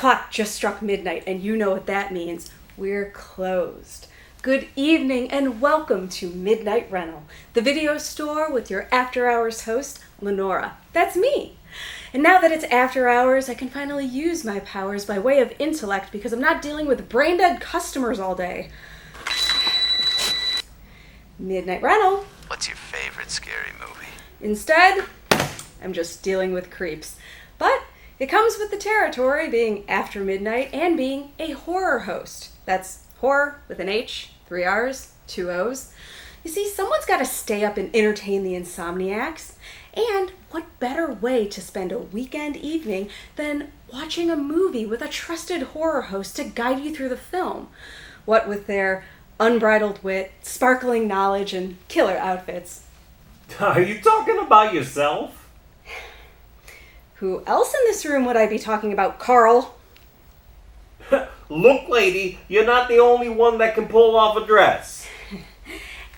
clock just struck midnight, and you know what that means. We're closed. Good evening and welcome to Midnight Rental, the video store with your after hours host, Lenora. That's me. And now that it's after hours, I can finally use my powers by way of intellect because I'm not dealing with brain-dead customers all day. Midnight Rental. What's your favorite scary movie? Instead, I'm just dealing with creeps. But it comes with the territory being after midnight and being a horror host. That's horror with an H, 3 R's, 2 O's. You see, someone's got to stay up and entertain the insomniacs. And what better way to spend a weekend evening than watching a movie with a trusted horror host to guide you through the film? What with their unbridled wit, sparkling knowledge, and killer outfits. Are you talking about yourself? Who else in this room would I be talking about, Carl? Look, lady, you're not the only one that can pull off a dress.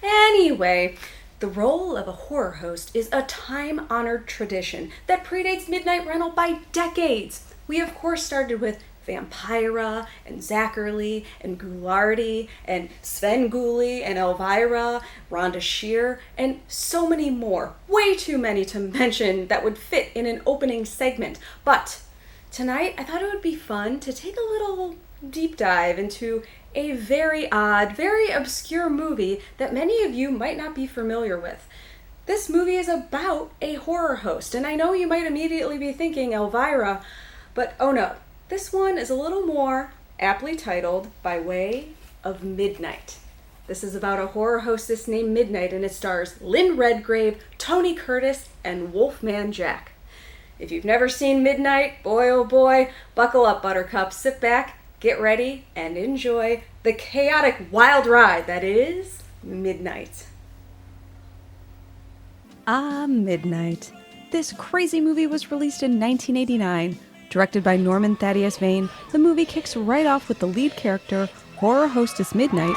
Anyway, the role of a horror host is a time-honored tradition that predates Midnight Rental by decades. We, of course, started with Vampira and Zachary and Goulardi and Sven Gulli and Elvira, Rhonda Shear, and so many more. Way too many to mention that would fit in an opening segment. But tonight I thought it would be fun to take a little deep dive into a very odd, very obscure movie that many of you might not be familiar with. This movie is about a horror host, and I know you might immediately be thinking Elvira, but oh no. This one is a little more aptly titled By Way of Midnight. This is about a horror hostess named Midnight, and it stars Lynn Redgrave, Tony Curtis, and Wolfman Jack. If you've never seen Midnight, boy oh boy, buckle up, Buttercup, sit back, get ready, and enjoy the chaotic wild ride that is Midnight. Midnight. This crazy movie was released in 1989. Directed by Norman Thaddeus Vane, the movie kicks right off with the lead character, horror hostess Midnight.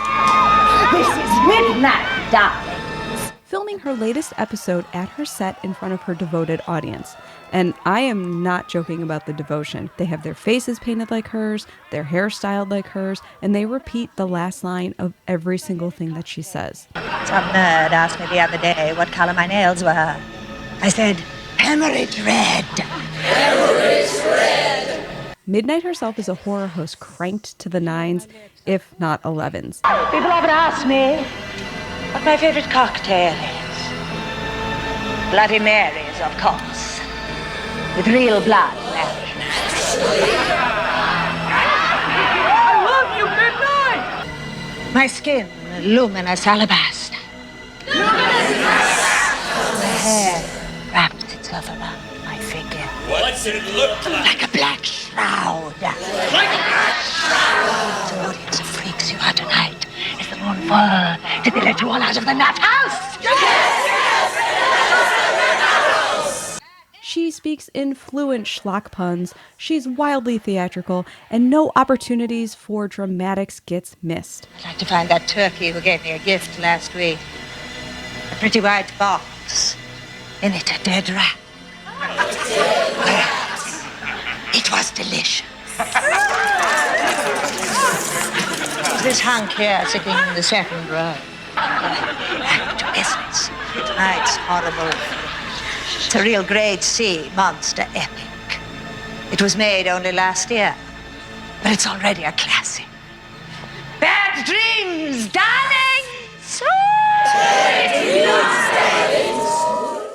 This is Midnight, darlings. Filming her latest episode at her set in front of her devoted audience. And I am not joking about the devotion. They have their faces painted like hers, their hair styled like hers, and they repeat the last line of every single thing that she says. Some nerd asked me the other day what color my nails were. I said, emerald red. Emerald red. Midnight herself is a horror host cranked to the 9s, if not 11s. People often ask me what my favorite cocktail is. Bloody Marys, of course. With real blood. I love you, Midnight! My skin, luminous alabaster. My hair wraps itself around my figure. What's it look like? Like a black shroud. Like a black shroud! The audience of freaks you are tonight is the moon full. Did they let you all out of the nut house? She speaks in fluent schlock puns, she's wildly theatrical, and no opportunities for dramatics gets missed. I'd like to find that turkey who gave me a gift last week. A pretty white box. In it, a dead rat. Yes, it was delicious. This hunk here sitting in the second row. Back to business. Tonight's horrible. It's a real grade C monster epic. It was made only last year, but it's already a classic. Bad dreams, darlings!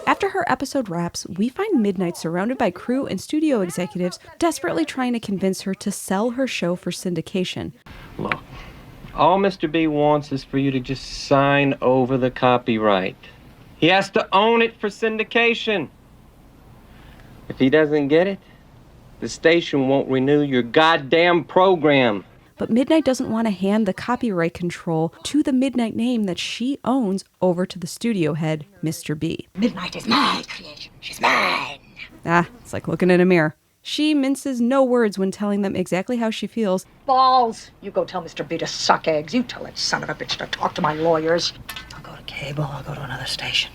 After her episode wraps, we find Midnight surrounded by crew and studio executives desperately trying to convince her to sell her show for syndication. Look, all Mr. B wants is for you to just sign over the copyright. He has to own it for syndication. If he doesn't get it, the station won't renew your goddamn program. But Midnight doesn't want to hand the copyright control to the Midnight name that she owns over to the studio head, Mr. B. Midnight is my creation. She's mine. It's like looking in a mirror. She minces no words when telling them exactly how she feels. Balls! You go tell Mr. B to suck eggs. You tell that son of a bitch to talk to my lawyers. I'll go to cable. I'll go to another station.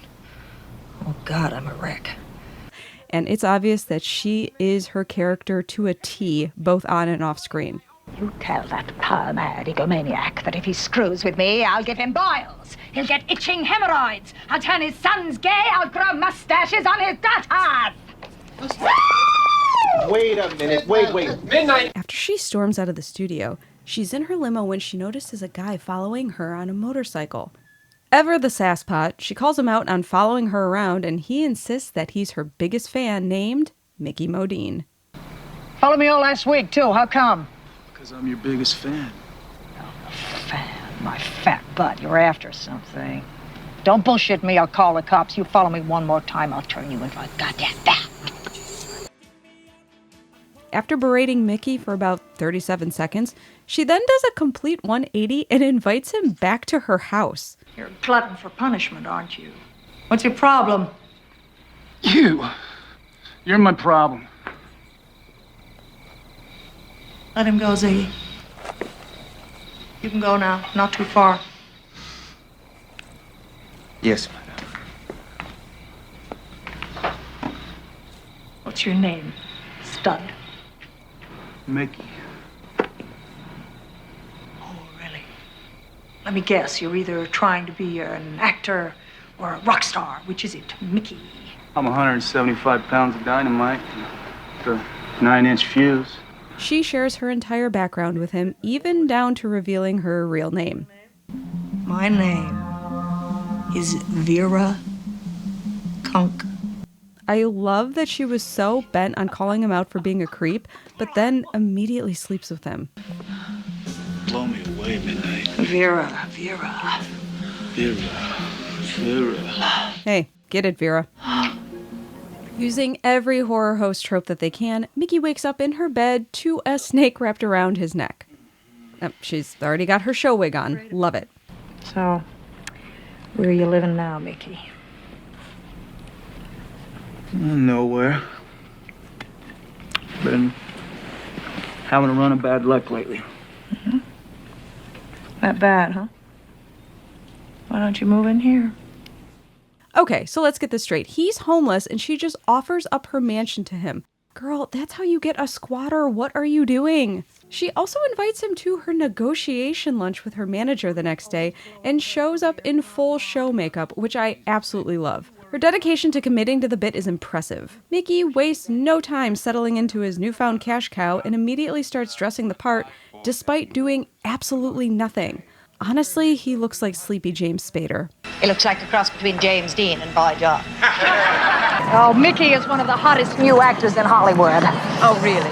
Oh, God, I'm a wreck. and it's obvious that she is her character to a T, both on and off screen. You tell that power-mad egomaniac that if he screws with me, I'll give him boils. He'll get itching hemorrhoids. I'll turn his sons gay. I'll grow mustaches on his daughters. Wait a minute. Wait. Midnight! After she storms out of the studio, she's in her limo when she notices a guy following her on a motorcycle. Ever the sasspot, she calls him out on following her around, and he insists that he's her biggest fan, named Mickey Modine. Followed me all last week, too. How come? Because I'm your biggest fan. Fan, my fat butt. You're after something. Don't bullshit me. I'll call the cops. You follow me one more time, I'll turn you into a goddamn bat. After berating Mickey for about 37 seconds, she then does a complete 180 and invites him back to her house. You're a glutton for punishment, aren't you? What's your problem? You're my problem. Let him go, Ziggy. You can go now. Not too far. Yes, madam. What's your name, stud? Mickey. Oh, really? Let me guess. You're either trying to be an actor or a rock star. Which is it, Mickey? I'm 175 pounds of dynamite. The 9-inch fuse. She shares her entire background with him, even down to revealing her real name. My name is Vera Kunk. I love that she was so bent on calling him out for being a creep, but then immediately sleeps with him. Blow me away, Midnight. Vera. Vera. Hey, get it, Vera. Using every horror host trope that they can, Mickey wakes up in her bed to a snake wrapped around his neck. She's already got her show wig on. Love it. So, where are you living now, Mickey? Nowhere. Been having a run of bad luck lately. Mm-hmm. That bad, huh? Why don't you move in here? Okay, so let's get this straight. He's homeless and she just offers up her mansion to him. Girl, that's how you get a squatter. What are you doing? She also invites him to her negotiation lunch with her manager the next day and shows up in full show makeup, which I absolutely love. Her dedication to committing to the bit is impressive. Mickey wastes no time settling into his newfound cash cow and immediately starts dressing the part, despite doing absolutely nothing. Honestly, he looks like Sleepy James Spader. He looks like a cross between James Dean and Boy John. Oh, Mickey is one of the hottest new actors in Hollywood. Oh, really?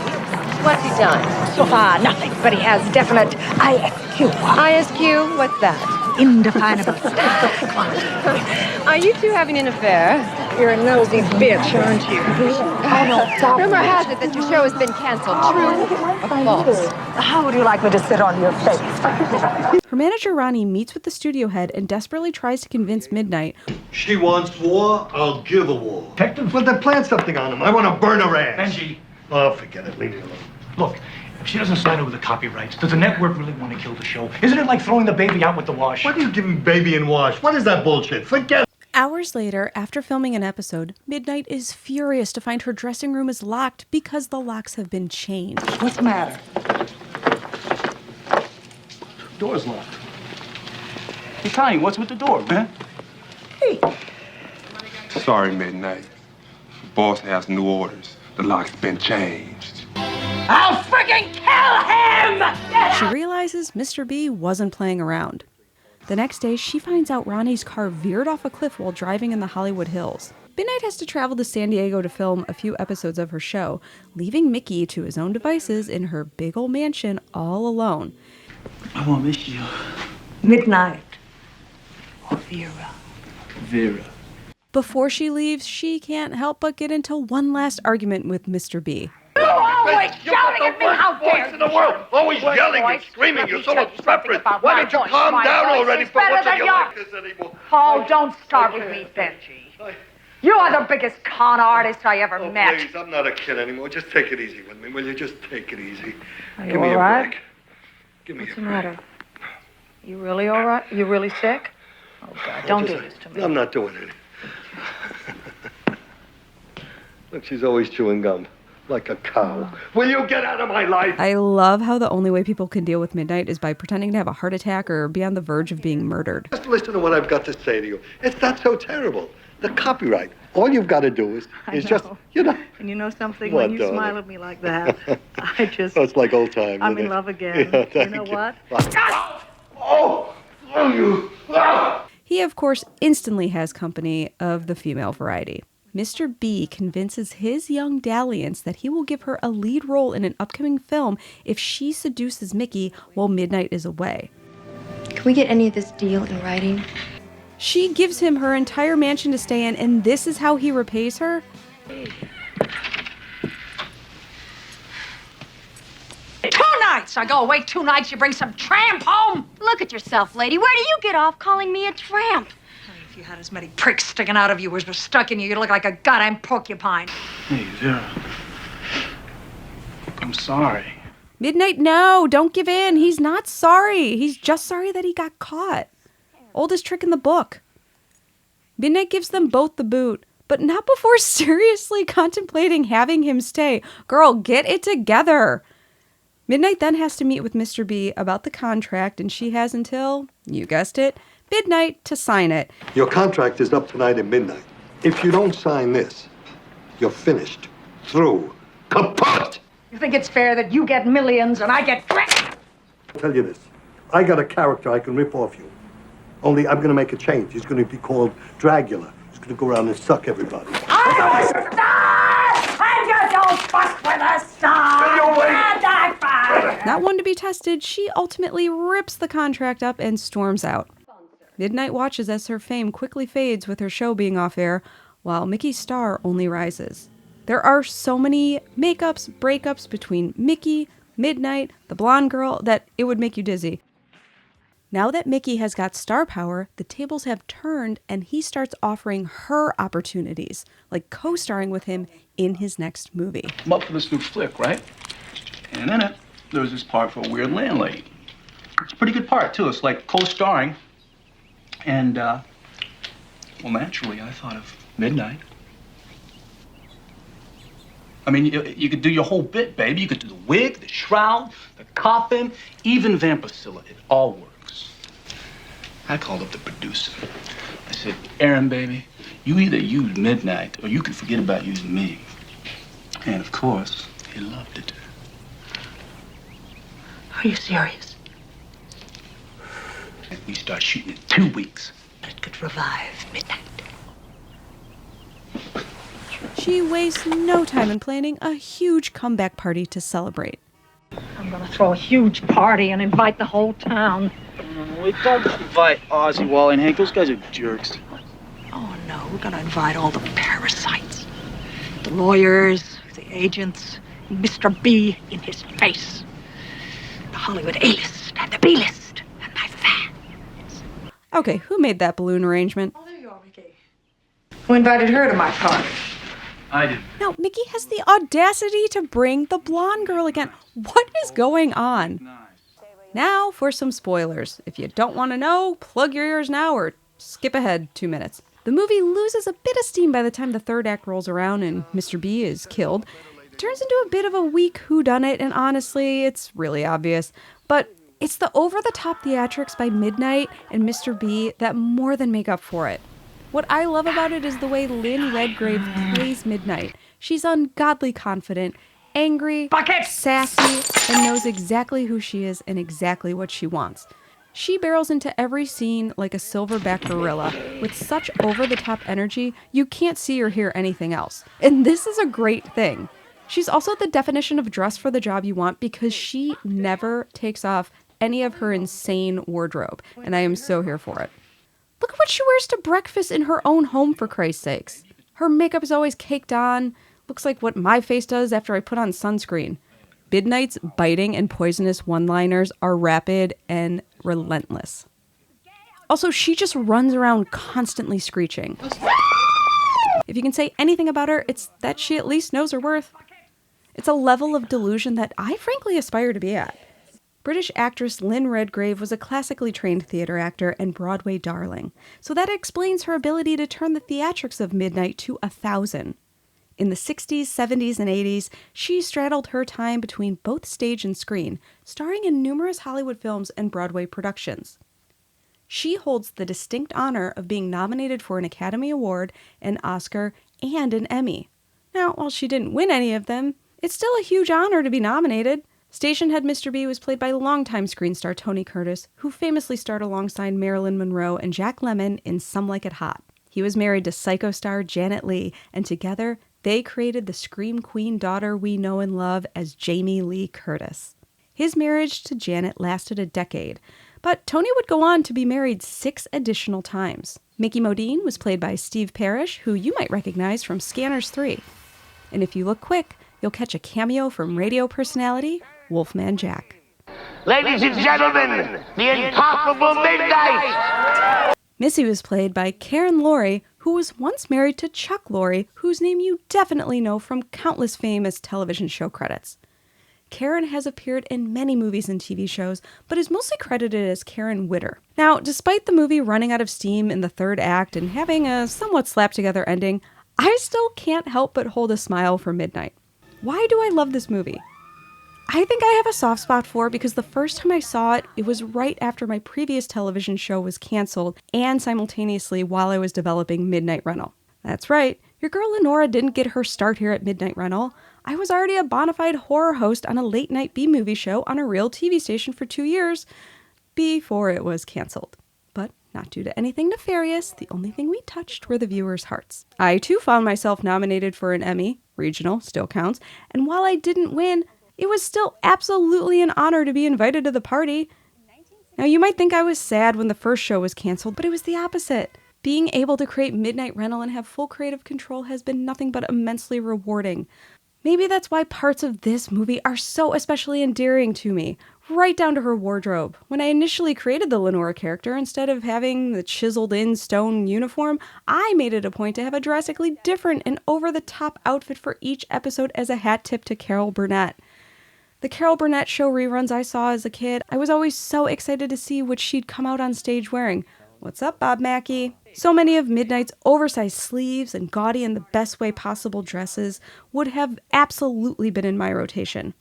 What's he done? So far, nothing, but he has definite ISQ. ISQ? What's that? Indefinable style quality. Are you two having an affair? You're a nosy bitch, aren't you? Oh, no, stop. Rumor has it that your show has been canceled. True or false? How would you like me to sit on your face? Her manager Ronnie meets with the studio head and desperately tries to convince Midnight. She wants war, I'll give a war. Detective? Well, then plant something on him. I want to burn her ass. Benji. Oh, forget it. Leave me alone. Look, if she doesn't sign over the copyrights, does the network really want to kill the show? Isn't it like throwing the baby out with the wash? Why do you give him baby and wash? What is that bullshit? Forget it. Hours later, after filming an episode, Midnight is furious to find her dressing room is locked because the locks have been changed. What's the matter? Door's locked. Hey, Connie, what's with the door, man? Hey. Sorry, Midnight. The boss has new orders. The lock's been changed. I'll friggin' kill him! She realizes Mr. B wasn't playing around. The next day, she finds out Ronnie's car veered off a cliff while driving in the Hollywood Hills. Midnight has to travel to San Diego to film a few episodes of her show, leaving Mickey to his own devices in her big old mansion all alone. I won't miss you. Midnight. Or Vera. Vera. Before she leaves, she can't help but get into one last argument with Mr. B. You're always shouting at me! How dare in the world, always yelling and screaming. You're so obstreperous. Why don't you calm down already for once in your life anymore? Oh, don't start with me, Benji. You are the biggest con artist I ever met. Please, I'm not a kid anymore. Just take it easy with me. Will you just take it easy? Are you Give me all a right? break. Give me What's a the break. matter? You really all right? You really sick? Oh, God, don't do this to me. I'm not doing it. Look, she's always chewing gum. Like a cow. Will you get out of my life? I love how the only way people can deal with midnight is by pretending to have a heart attack or be on the verge of being murdered. Just listen to what I've got to say to you. It's not so terrible. The copyright. All you've got to do is just, you know. And you know something? What, when you darling? smile at me like that, I just... Oh, it's like old times. I'm isn't in it? love again. Yeah, you know what? He, of course, instantly has company of the female variety. Mr. B convinces his young dalliance that he will give her a lead role in an upcoming film if she seduces Mickey while Midnight is away. Can we get any of this deal in writing? She gives him her entire mansion to stay in, and this is how he repays her? 2 nights! I go away 2 nights, you bring some tramp home! Look at yourself, lady. Where do you get off calling me a tramp? If you had as many pricks sticking out of you as were stuck in you, you'd look like a goddamn porcupine. Hey, Vera. I'm sorry. Midnight, no, don't give in. He's not sorry. He's just sorry that he got caught. Oldest trick in the book. Midnight gives them both the boot, but not before seriously contemplating having him stay. Girl, get it together. Midnight then has to meet with Mr. B about the contract, and she has until, you guessed it, midnight to sign it. Your contract is up tonight at midnight. If you don't sign this, you're finished. Through. Kaput! You think it's fair that you get millions and I get... I'll tell you this. I got a character I can rip off you. Only I'm going to make a change. He's going to be called Dragula. He's going to go around and suck everybody. I'm just don't fuss with a star! Not one to be tested, she ultimately rips the contract up and storms out. Midnight watches as her fame quickly fades with her show being off air, while Mickey's star only rises. There are so many makeups, breakups between Mickey, Midnight, the blonde girl, that it would make you dizzy. Now that Mickey has got star power, the tables have turned and he starts offering her opportunities, like co-starring with him in his next movie. I'm up for this new flick, right? And in it, there's this part for a weird landlady. It's a pretty good part, too. It's like co-starring. And, well, naturally, I thought of Midnight. I mean, you could do your whole bit, baby. You could do the wig, the shroud, the coffin, even Vampicilla. It all works. I called up the producer. I said, Aaron, baby, you either use Midnight or you can forget about using me. And, of course, he loved it. Are you serious? And we start shooting in 2 weeks. It could revive Midnight. She wastes no time in planning a huge comeback party to celebrate. I'm gonna throw a huge party and invite the whole town. We don't invite Ozzy, Wally, and Hank. Those guys are jerks. Oh, no, we're gonna invite all the parasites. The lawyers, the agents, Mr. B in his face. The Hollywood A-list and the B-list and my fans. Okay, who made that balloon arrangement? Oh, there you are, Mickey. Who invited her to my party? I did. Now, Mickey has the audacity to bring the blonde girl again. What is going on? Now for some spoilers. If you don't want to know, plug your ears now or skip ahead 2 minutes. The movie loses a bit of steam by the time the third act rolls around and Mr. B is killed. It turns into a bit of a weak whodunit, and honestly, it's really obvious. But it's the over-the-top theatrics by Midnight and Mr. B that more than make up for it. What I love about it is the way Lynn Redgrave plays Midnight. She's ungodly confident, angry, sassy, and knows exactly who she is and exactly what she wants. She barrels into every scene like a silverback gorilla with such over-the-top energy you can't see or hear anything else. And this is a great thing. She's also the definition of dress for the job you want because she never takes off any of her insane wardrobe, and I am so here for it. Look at what she wears to breakfast in her own home, for Christ's sakes. Her makeup is always caked on. Looks like what my face does after I put on sunscreen. Midnight's biting and poisonous one-liners are rapid and relentless. Also, she just runs around constantly screeching. If you can say anything about her, it's that she at least knows her worth. It's a level of delusion that I frankly aspire to be at. British actress Lynn Redgrave was a classically trained theater actor and Broadway darling, so that explains her ability to turn the theatrics of Midnight to 1,000. In the 60s, 70s, and 80s, she straddled her time between both stage and screen, starring in numerous Hollywood films and Broadway productions. She holds the distinct honor of being nominated for an Academy Award, an Oscar, and an Emmy. Now, while she didn't win any of them, it's still a huge honor to be nominated. Stationhead Mr. B was played by longtime screen star Tony Curtis, who famously starred alongside Marilyn Monroe and Jack Lemmon in Some Like It Hot. He was married to Psycho star Janet Leigh, and together they created the Scream Queen daughter we know and love as Jamie Lee Curtis. His marriage to Janet lasted a decade, but Tony would go on to be married 6 additional times. Mickey Modine was played by Steve Parrish, who you might recognize from Scanners 3. And if you look quick, you'll catch a cameo from radio personality Wolfman Jack. Ladies and gentlemen, the incomparable Midnight! Missy was played by Karen Lorre, who was once married to Chuck Lorre, whose name you definitely know from countless famous television show credits. Karen has appeared in many movies and TV shows, but is mostly credited as Karen Witter. Now, despite the movie running out of steam in the third act and having a somewhat slapped-together ending, I still can't help but hold a smile for Midnight. Why do I love this movie? I think I have a soft spot for it because the first time I saw it, it was right after my previous television show was canceled and simultaneously while I was developing Midnight Rental. That's right, your girl Lenora didn't get her start here at Midnight Rental. I was already a bona fide horror host on a late-night B-movie show on a real TV station for 2 years before it was canceled. But not due to anything nefarious, the only thing we touched were the viewers' hearts. I too found myself nominated for an Emmy, regional, still counts, and while I didn't win, it was still absolutely an honor to be invited to the party. Now, you might think I was sad when the first show was canceled, but it was the opposite. Being able to create Midnight Rental and have full creative control has been nothing but immensely rewarding. Maybe that's why parts of this movie are so especially endearing to me, right down to her wardrobe. When I initially created the Lenora character, instead of having the chiseled-in stone uniform, I made it a point to have a drastically different and over-the-top outfit for each episode as a hat tip to Carol Burnett. The Carol Burnett show reruns I saw as a kid, I was always so excited to see what she'd come out on stage wearing. What's up, Bob Mackey? So many of Midnight's oversized sleeves and gaudy in the best way possible dresses would have absolutely been in my rotation.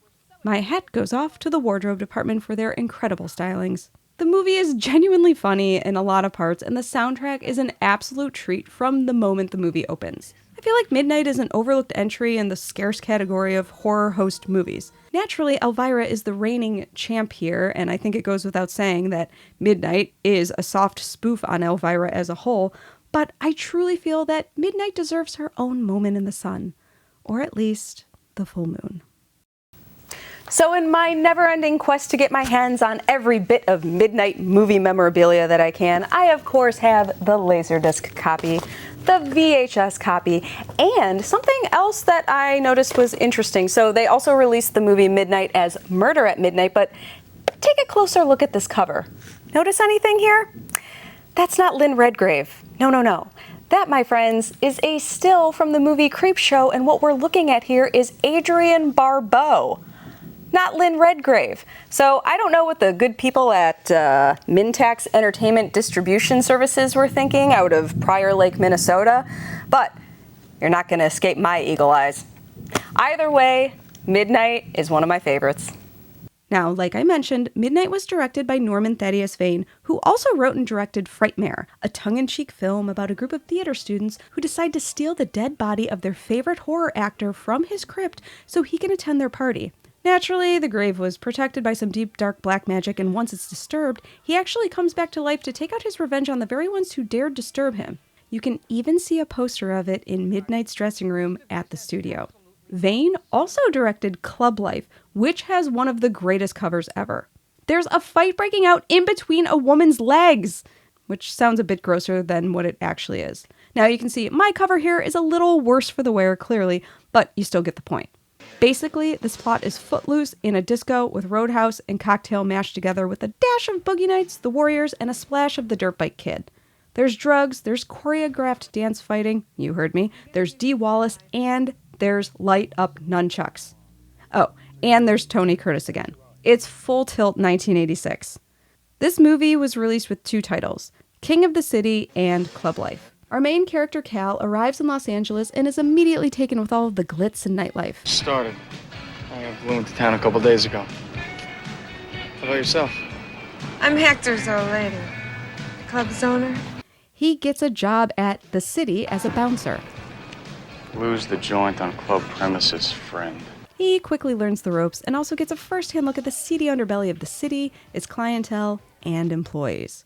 My hat goes off to the wardrobe department for their incredible stylings. The movie is genuinely funny in a lot of parts, and the soundtrack is an absolute treat from the moment the movie opens. I feel like Midnight is an overlooked entry in the scarce category of horror host movies. Naturally, Elvira is the reigning champ here, and I think it goes without saying that Midnight is a soft spoof on Elvira as a whole, but I truly feel that Midnight deserves her own moment in the sun, or at least the full moon. So in my never-ending quest to get my hands on every bit of Midnight movie memorabilia that I can, I of course have the Laserdisc copy, the VHS copy, and something else that I noticed was interesting. So they also released the movie Midnight as Murder at Midnight, but take a closer look at this cover. Notice anything here? That's not Lynn Redgrave. No. That, my friends, is a still from the movie Creepshow, and what we're looking at here is Adrienne Barbeau, not Lynn Redgrave. So I don't know what the good people at Mintax Entertainment Distribution Services were thinking out of Prior Lake, Minnesota, but you're not going to escape my eagle eyes. Either way, Midnight is one of my favorites. Now, like I mentioned, Midnight was directed by Norman Thaddeus Vane, who also wrote and directed Frightmare, a tongue-in-cheek film about a group of theater students who decide to steal the dead body of their favorite horror actor from his crypt so he can attend their party. Naturally, the grave was protected by some deep, dark black magic, and once it's disturbed, he actually comes back to life to take out his revenge on the very ones who dared disturb him. You can even see a poster of it in Midnight's dressing room at the studio. Vane also directed Club Life, which has one of the greatest covers ever. There's a fight breaking out in between a woman's legs, which sounds a bit grosser than what it actually is. Now you can see my cover here is a little worse for the wear, clearly, but you still get the point. Basically, this plot is Footloose in a disco with Roadhouse and Cocktail mashed together with a dash of Boogie Nights, The Warriors, and a splash of The Dirt Bike Kid. There's drugs, there's choreographed dance fighting, you heard me, there's Dee Wallace, and there's light up nunchucks. Oh, and there's Tony Curtis again. It's Full Tilt 1986. This movie was released with 2 titles, King of the City and Club Life. Our main character, Cal, arrives in Los Angeles and is immediately taken with all of the glitz and nightlife. Started. I flew into town a couple days ago. How about yourself? I'm Hector's old lady. Club's owner. He gets a job at the city as a bouncer. Lose the joint on club premises, friend. He quickly learns the ropes and also gets a first-hand look at the seedy underbelly of the city, its clientele, and employees.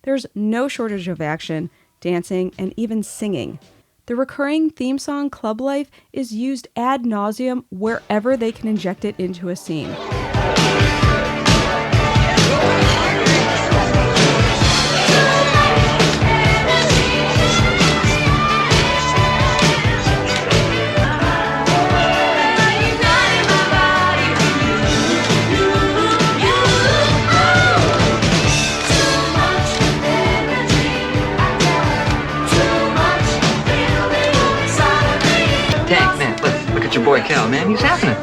There's no shortage of action, dancing, and even singing. The recurring theme song Club Life is used ad nauseum wherever they can inject it into a scene. Your boy Cal, man, he's having it.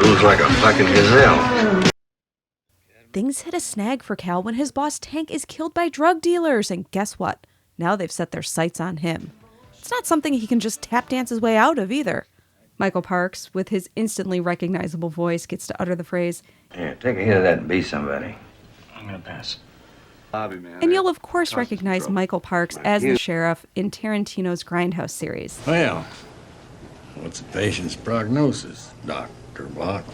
Moves like a fucking gazelle. Things hit a snag for Cal when his boss Tank is killed by drug dealers, and guess what? Now they've set their sights on him. It's not something he can just tap dance his way out of either. Michael Parks, with his instantly recognizable voice, gets to utter the phrase, Here, take a hit of that and be somebody. I'm gonna pass. And you'll of course recognize Michael Parks as the sheriff in Tarantino's Grindhouse series. Well, what's the patient's prognosis, Dr. Block?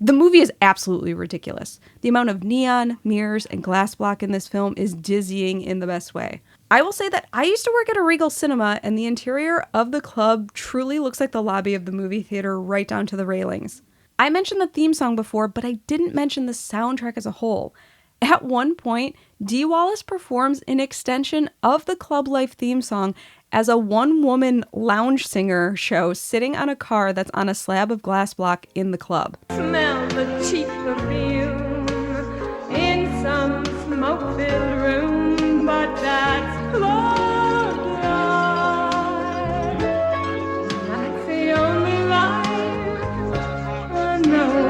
The movie is absolutely ridiculous. The amount of neon, mirrors, and glass block in this film is dizzying in the best way. I will say that I used to work at a Regal Cinema, and the interior of the club truly looks like the lobby of the movie theater right down to the railings. I mentioned the theme song before, but I didn't mention the soundtrack as a whole. At one point, Dee Wallace performs an extension of the Club Life theme song as a one-woman lounge singer show sitting on a car that's on a slab of glass block in the club. Smell the cheap perfume in some smoke-filled room, but that's Club Life. That's the only life I know.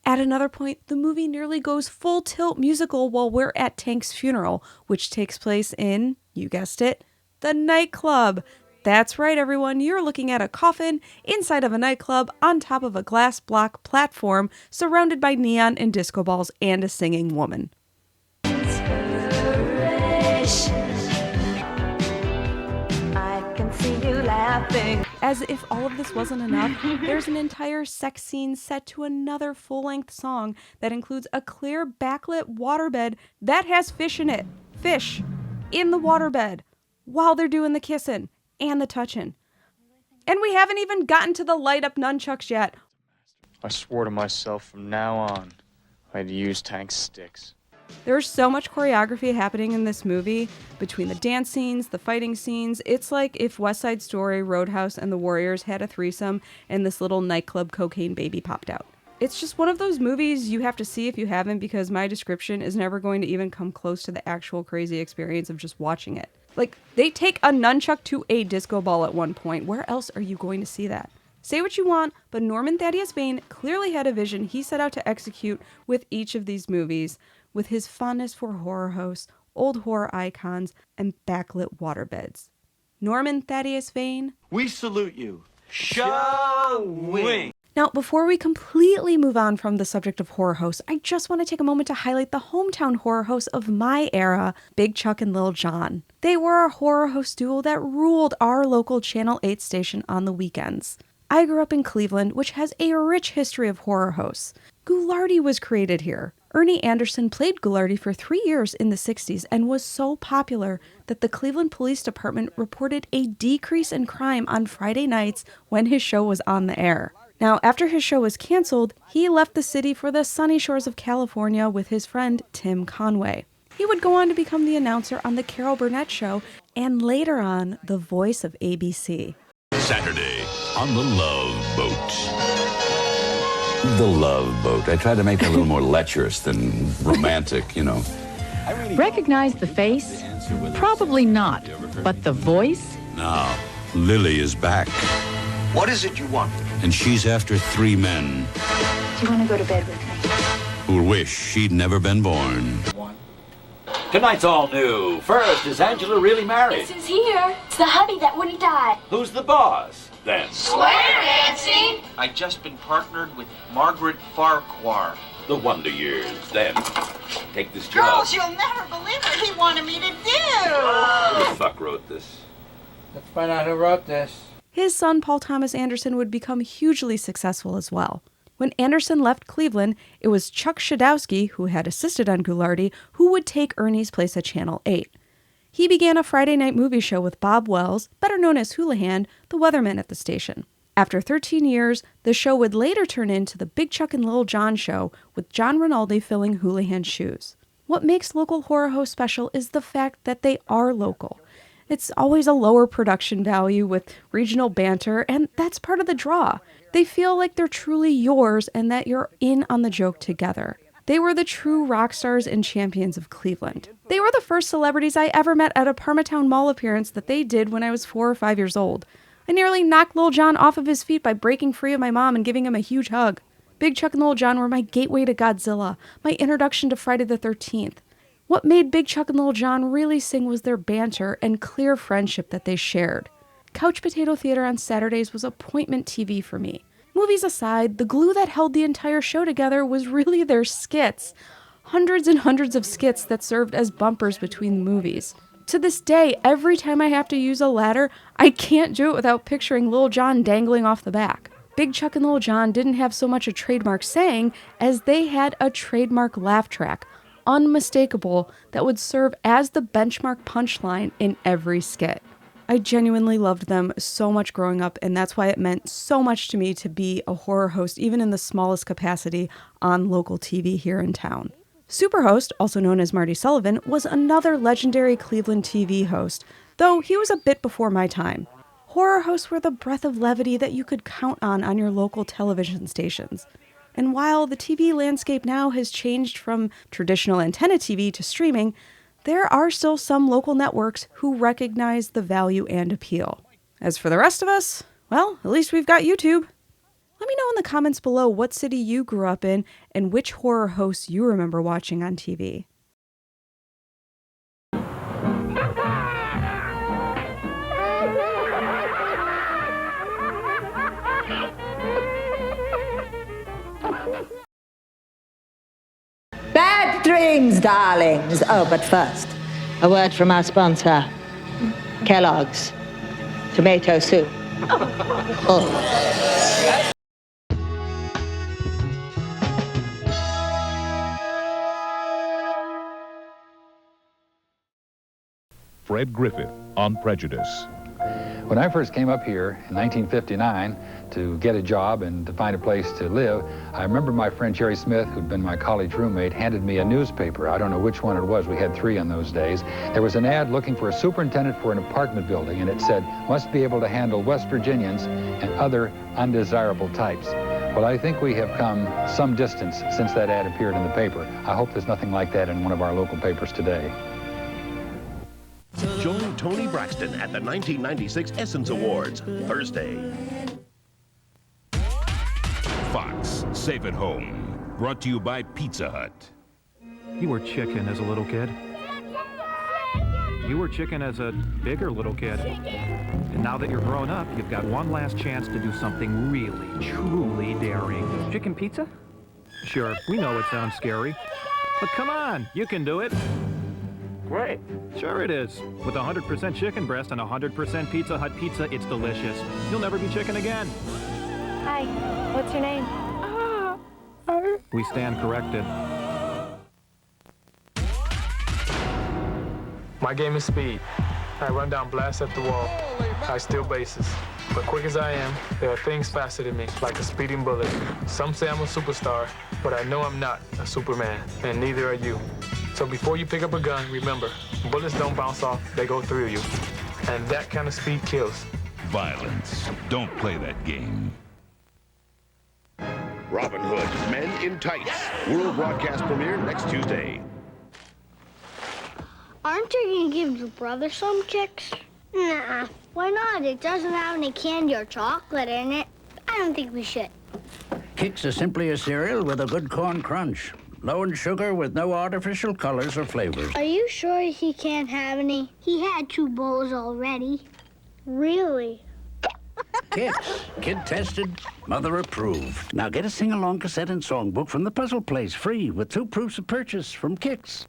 At another point, the movie nearly goes full tilt musical while we're at Tank's funeral, which takes place in, you guessed it, the nightclub. That's right, everyone. You're looking at a coffin inside of a nightclub on top of a glass block platform surrounded by neon and disco balls and a singing woman. I can see you laughing. As if all of this wasn't enough, there's an entire sex scene set to another full-length song that includes a clear backlit waterbed that has fish in it. Fish in the waterbed while they're doing the kissing and the touching. And we haven't even gotten to the light-up nunchucks yet. I swore to myself from now on I'd use Tank's sticks. There's so much choreography happening in this movie between the dance scenes, the fighting scenes. It's like if West Side Story, Roadhouse, and The Warriors had a threesome and this little nightclub cocaine baby popped out. It's just one of those movies you have to see if you haven't, because my description is never going to even come close to the actual crazy experience of just watching it. Like, they take a nunchuck to a disco ball at one point. Where else are you going to see that? Say what you want, but Norman Thaddeus Vane clearly had a vision he set out to execute with each of these movies, with his fondness for horror hosts, old horror icons, and backlit waterbeds. Norman Thaddeus Vane, we salute you. Shang-Wing. Now, before we completely move on from the subject of horror hosts, I just want to take a moment to highlight the hometown horror hosts of my era, Big Chuck and Lil Jon. They were a horror host duo that ruled our local Channel 8 station on the weekends. I grew up in Cleveland, which has a rich history of horror hosts. Ghoulardi was created here. Ernie Anderson played Ghoulardi for 3 years in the 60s and was so popular that the Cleveland Police Department reported a decrease in crime on Friday nights when his show was on the air. Now, after his show was canceled, he left the city for the sunny shores of California with his friend Tim Conway. He would go on to become the announcer on The Carol Burnett Show and later on, the voice of ABC. Saturday on the Love Boat. The Love Boat. I tried to make it a little more lecherous than romantic, you know. Recognize the face? Probably not. But the voice? Now, Lily is back. What is it you want? And she's after 3 men Do you want to go to bed with me? who'll wish she'd never been born. 1, Tonight's all new. First, is Angela really married? This is here. It's the hubby that wouldn't die. Who's the boss, then? Swear, Nancy! I just been partnered with Margaret Farquhar. The Wonder Years, then. Take this job. Girls, you'll never believe what he wanted me to do. Who the fuck wrote this? Let's find out who wrote this. His son, Paul Thomas Anderson, would become hugely successful as well. When Anderson left Cleveland, it was Chuck Shadowski, who had assisted on Ghoulardi, who would take Ernie's place at Channel 8. He began a Friday night movie show with Bob Wells, better known as Houlihan, the weatherman at the station. After 13 years, the show would later turn into the Big Chuck and Little John show, with John Rinaldi filling Houlihan's shoes. What makes local horror hosts special is the fact that they are local. It's always a lower production value with regional banter, and that's part of the draw. They feel like they're truly yours and that you're in on the joke together. They were the true rock stars and champions of Cleveland. They were the first celebrities I ever met at a Parmatown Mall appearance that they did when I was 4 or 5 years old. I nearly knocked Lil John off of his feet by breaking free of my mom and giving him a huge hug. Big Chuck and Lil John were my gateway to Godzilla, my introduction to Friday the 13th. What made Big Chuck and Lil John really sing was their banter and clear friendship that they shared. Couch Potato Theater on Saturdays was appointment TV for me. Movies aside, the glue that held the entire show together was really their skits. Hundreds and hundreds of skits that served as bumpers between movies. To this day, every time I have to use a ladder, I can't do it without picturing Lil John dangling off the back. Big Chuck and Lil John didn't have so much a trademark saying as they had a trademark laugh track, unmistakable, that would serve as the benchmark punchline in every skit. I genuinely loved them so much growing up, and that's why it meant so much to me to be a horror host, even in the smallest capacity, on local TV here in town. Superhost, also known as Marty Sullivan, was another legendary Cleveland TV host, though he was a bit before my time. Horror hosts were the breath of levity that you could count on your local television stations. And while the TV landscape now has changed from traditional antenna TV to streaming, there are still some local networks who recognize the value and appeal. As for the rest of us, well, at least we've got YouTube. Let me know in the comments below what city you grew up in and which horror hosts you remember watching on TV. Bad dreams, darlings. Oh, but first, a word from our sponsor, Kellogg's Tomato Soup. Oh. Fred Griffith on Prejudice. When I first came up here in 1959 to get a job and to find a place to live, I remember my friend Jerry Smith, who'd been my college roommate, handed me a newspaper. I don't know which one it was. We had 3 on those days. There was an ad looking for a superintendent for an apartment building, and it said, must be able to handle West Virginians and other undesirable types. Well, I think we have come some distance since that ad appeared in the paper. I hope there's nothing like that in one of our local papers today. Join Tony Braxton at the 1996 Essence Awards, Thursday. Fox, Safe at Home, brought to you by Pizza Hut. You were chicken as a little kid. You were chicken as a bigger little kid. And now that you're grown up, you've got one last chance to do something really, truly daring. Chicken pizza? Sure, we know it sounds scary. But come on, you can do it. Great. Sure it is. With 100% chicken breast and 100% Pizza Hut pizza, it's delicious. You'll never be chicken again. Hi, what's your name? We stand corrected. My game is speed. I run down blasts at the wall. I steal bases. But quick as I am, there are things faster than me, like a speeding bullet. Some say I'm a superstar, but I know I'm not a Superman, and neither are you. So before you pick up a gun, remember, bullets don't bounce off, they go through you. And that kind of speed kills. Violence. Don't play that game. Robin Hood, Men in Tights. World broadcast premiere next Tuesday. Aren't you gonna give your brother some kicks? Nah, why not? It doesn't have any candy or chocolate in it. I don't think we should. Kix is simply a cereal with a good corn crunch. Low in sugar with no artificial colors or flavors. Are you sure he can't have any? He had 2 bowls already. Really? Kicks. Kid tested, mother approved. Now get a sing-along cassette and songbook from the Puzzle Place, free, with 2 proofs of purchase from Kicks.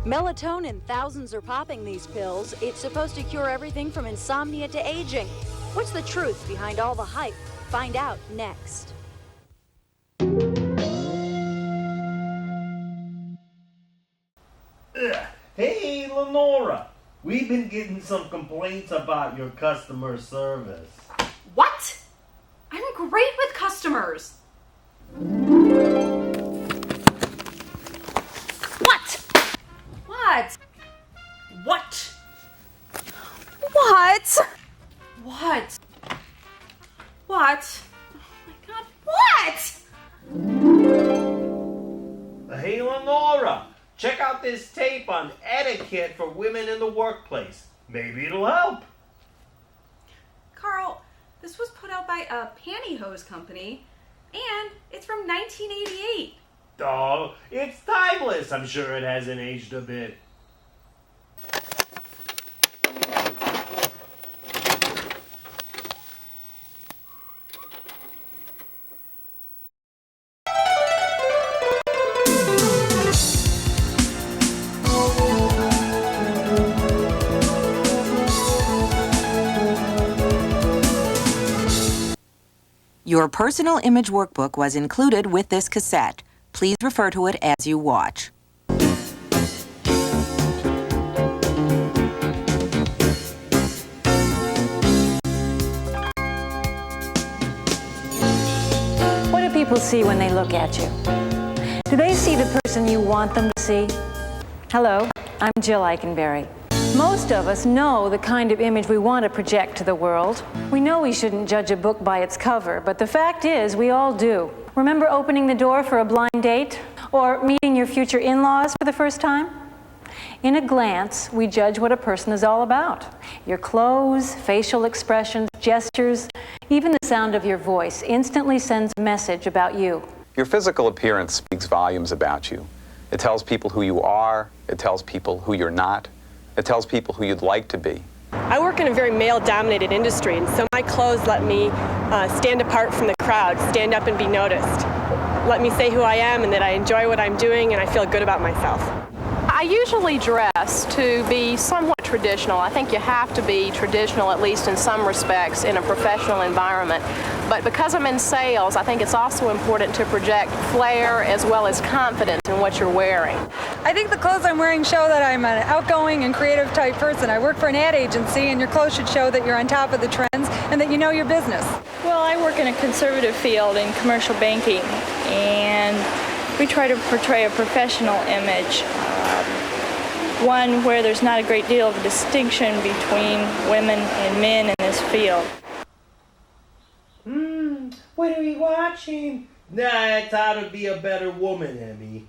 Melatonin, thousands are popping these pills. It's supposed to cure everything from insomnia to aging. What's the truth behind all the hype? Find out next. Hey, Lenora. We've been getting some complaints about your customer service. What? I'm great with customers. What? What? What? What? What? What? Oh my God, what? Hey, Lenora. Check out this tape on etiquette for women in the workplace. Maybe it'll help. Carl, this was put out by a pantyhose company, and it's from 1988. Oh, it's timeless. I'm sure it hasn't aged a bit. Your personal image workbook was included with this cassette. Please refer to it as you watch. What do people see when they look at you? Do they see the person you want them to see? Hello, I'm Jill Eikenberry. Most of us know the kind of image we want to project to the world. We know we shouldn't judge a book by its cover, but the fact is we all do. Remember opening the door for a blind date? Or meeting your future in-laws for the first time? In a glance, we judge what a person is all about. Your clothes, facial expressions, gestures, even the sound of your voice instantly sends a message about you. Your physical appearance speaks volumes about you. It tells people who you are, it tells people who you're not, it tells people who you'd like to be. I work in a very male-dominated industry, and so my clothes let me stand apart from the crowd, stand up and be noticed. Let me say who I am and that I enjoy what I'm doing and I feel good about myself. I usually dress to be somewhat traditional. I think you have to be traditional, at least in some respects, in a professional environment. But because I'm in sales, I think it's also important to project flair as well as confidence in what you're wearing. I think the clothes I'm wearing show that I'm an outgoing and creative type person. I work for an ad agency, and your clothes should show that you're on top of the trends and that you know your business. Well, I work in a conservative field in commercial banking, and we try to portray a professional image, one where there's not a great deal of distinction between women and men in this field. What are we watching? Nah, it's how to be a better woman, Emmy.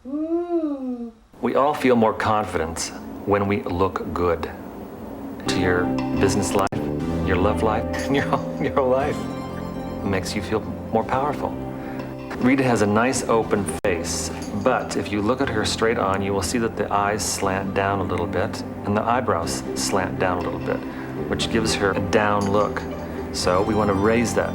Ooh. We all feel more confidence when we look good. To your business life, your love life, and your whole life. It makes you feel more powerful. Rita has a nice open face, but if you look at her straight on, you will see that the eyes slant down a little bit and the eyebrows slant down a little bit, which gives her a down look. So we want to raise that.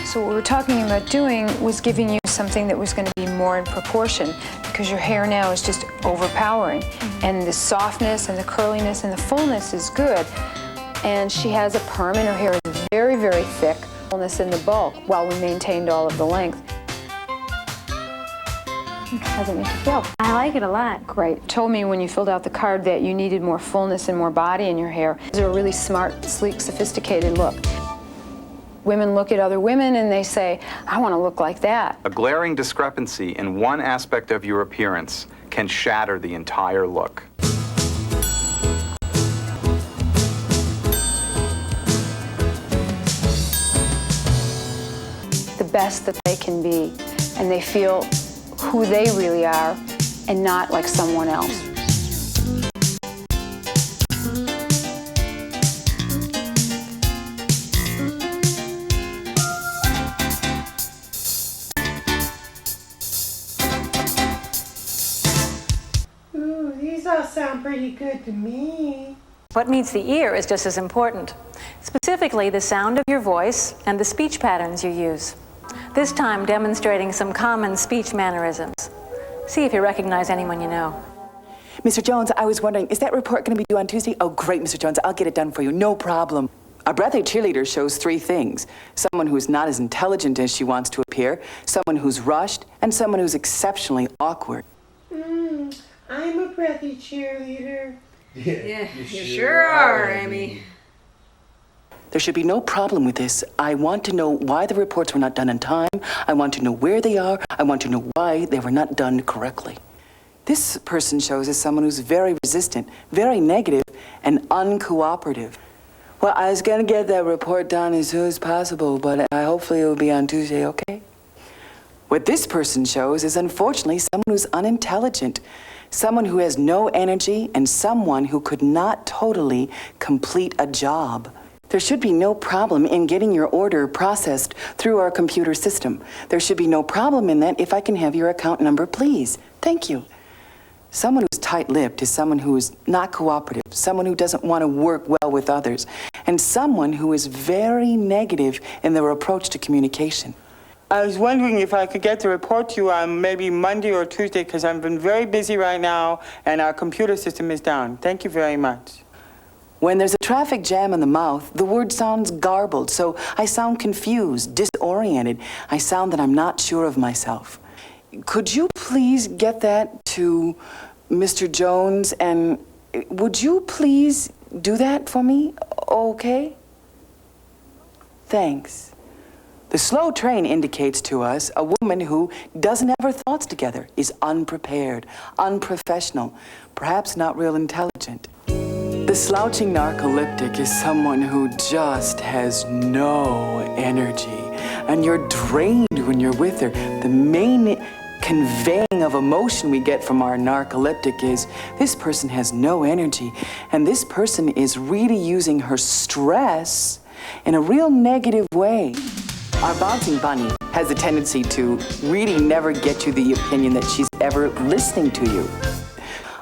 So what we were talking about doing was giving you something that was going to be more in proportion, because your hair now is just overpowering. And the softness and the curliness and the fullness is good. And she has a perm and her hair is very, very thick. Fullness in the bulk while we maintained all of the length. How's it make you feel? I like it a lot. Great. Told me when you filled out the card that you needed more fullness and more body in your hair. It's a really smart, sleek, sophisticated look. Women look at other women and they say, I want to look like that. A glaring discrepancy in one aspect of your appearance can shatter the entire look. The best that they can be, and they feel who they really are and not like someone else. These all sound pretty good to me. What meets the ear is just as important. Specifically, the sound of your voice and the speech patterns you use. This time demonstrating some common speech mannerisms. See if you recognize anyone you know. Mr. Jones, I was wondering, is that report going to be due on Tuesday? Oh, great, Mr. Jones. I'll get it done for you. No problem. Our birthday cheerleader shows 3 things. Someone who's not as intelligent as she wants to appear, someone who's rushed, and someone who's exceptionally awkward. I'm a breathy cheerleader. Yeah, you sure are, Amy. There should be no problem with this. I want to know why the reports were not done in time. I want to know where they are. I want to know why they were not done correctly. This person shows as someone who's very resistant, very negative, and uncooperative. Well, I was going to get that report done as soon as possible, but hopefully it will be on Tuesday, okay? What this person shows is, unfortunately, someone who's unintelligent, someone who has no energy, and someone who could not totally complete a job. There should be no problem in getting your order processed through our computer system. There should be no problem in that. If I can have your account number, please. Thank you. Someone who's tight-lipped is someone who is not cooperative, someone who doesn't want to work well with others, and someone who is very negative in their approach to communication. I was wondering if I could get the report to you on maybe Monday or Tuesday, because I've been very busy right now and our computer system is down. Thank you very much. When there's a traffic jam in the mouth, the word sounds garbled, so I sound confused, disoriented. I sound that I'm not sure of myself. Could you please get that to Mr. Jones, and would you please do that for me, okay? Thanks. The slow train indicates to us a woman who doesn't have her thoughts together, is unprepared, unprofessional, perhaps not real intelligent. The slouching narcoleptic is someone who just has no energy, and you're drained when you're with her. The main conveying of emotion we get from our narcoleptic is this person has no energy, and this person is really using her stress in a real negative way. Our bouncing bunny has a tendency to really never get you the opinion that she's ever listening to you.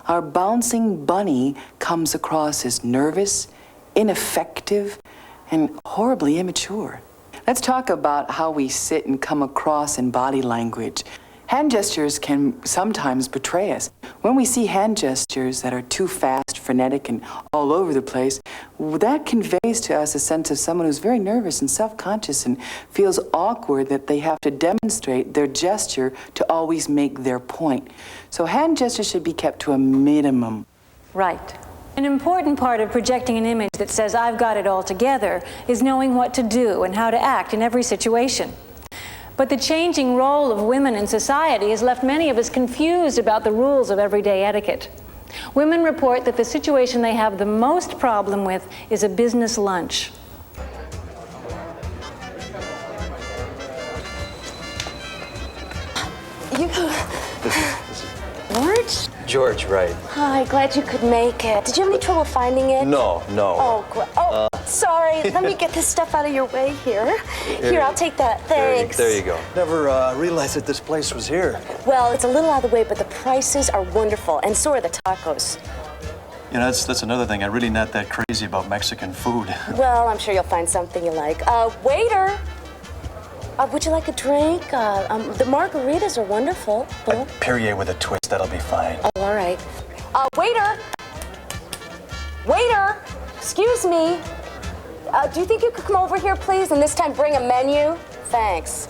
Our bouncing bunny comes across as nervous, ineffective, and horribly immature. Let's talk about how we sit and come across in body language. Hand gestures can sometimes betray us. When we see hand gestures that are too fast, frenetic, and all over the place, that conveys to us a sense of someone who's very nervous and self-conscious and feels awkward that they have to demonstrate their gesture to always make their point. So hand gestures should be kept to a minimum. Right. An important part of projecting an image that says, I've got it all together, is knowing what to do and how to act in every situation. But the changing role of women in society has left many of us confused about the rules of everyday etiquette. Women report that the situation they have the most problem with is a business lunch. George? George, right. Hi, glad you could make it. Did you have any trouble finding it? No. Sorry. Let me get this stuff out of your way here. Here, I'll take that. Thanks. There you go. Never realized that this place was here. Well, it's a little out of the way, but the prices are wonderful, and so are the tacos. You know, that's another thing. I'm really not that crazy about Mexican food. Well, I'm sure you'll find something you like. Waiter! Would you like a drink? The margaritas are wonderful. A Perrier with a twist, that'll be fine. Oh, all right. Waiter! Waiter! Excuse me. Do you think you could come over here, please, and this time bring a menu? Thanks.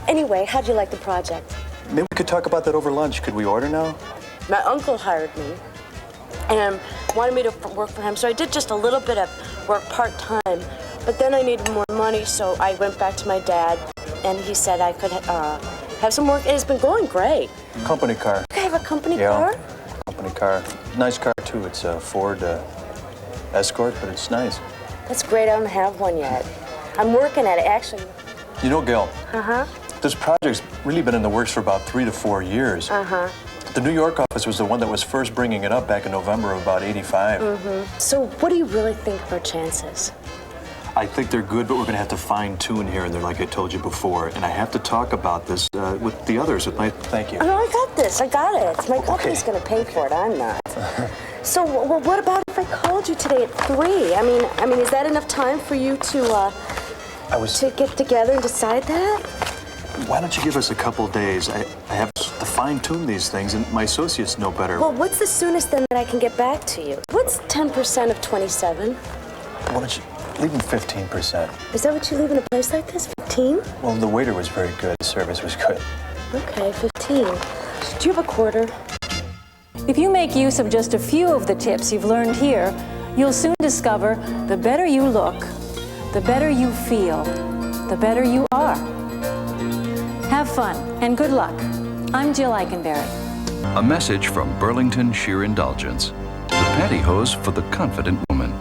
Anyway, how'd you like the project? Maybe we could talk about that over lunch. Could we order now? My uncle hired me and wanted me to work for him, so I did just a little bit of work part-time. But then I needed more money, so I went back to my dad, and he said I could have some work, and it's been going great. Company car. Okay, I have a company car? Company car. Nice car, too. It's a Ford Escort, but it's nice. That's great. I don't have one yet. I'm working at it, actually. You know, Gil, Uh-huh. this project's really been in the works for about 3 to 4 years. Uh-huh. The New York office was the one that was first bringing it up back in November of about '85. Mm-hmm. So what do you really think of our chances? I think they're good, but we're going to have to fine-tune here and there, like I told you before. And I have to talk about this with the others. Thank you. Oh, I got this. I got it. My company's going to pay for it. I'm not. So, well, what about if I called you today at 3? I mean, is that enough time for you to to get together and decide that? Why don't you give us a couple days? I have to fine-tune these things, and my associates know better. Well, what's the soonest then that I can get back to you? What's 10% of 27? Why don't you leave them 15%? Is that what you leave in a place like this? 15? Well, the waiter was very good. The service was good. Okay, 15. Do you have a quarter? If you make use of just a few of the tips you've learned here, you'll soon discover the better you look, the better you feel, the better you are. Have fun and good luck. I'm Jill Eikenberry. A message from Burlington Sheer Indulgence, the pantyhose for the confident woman.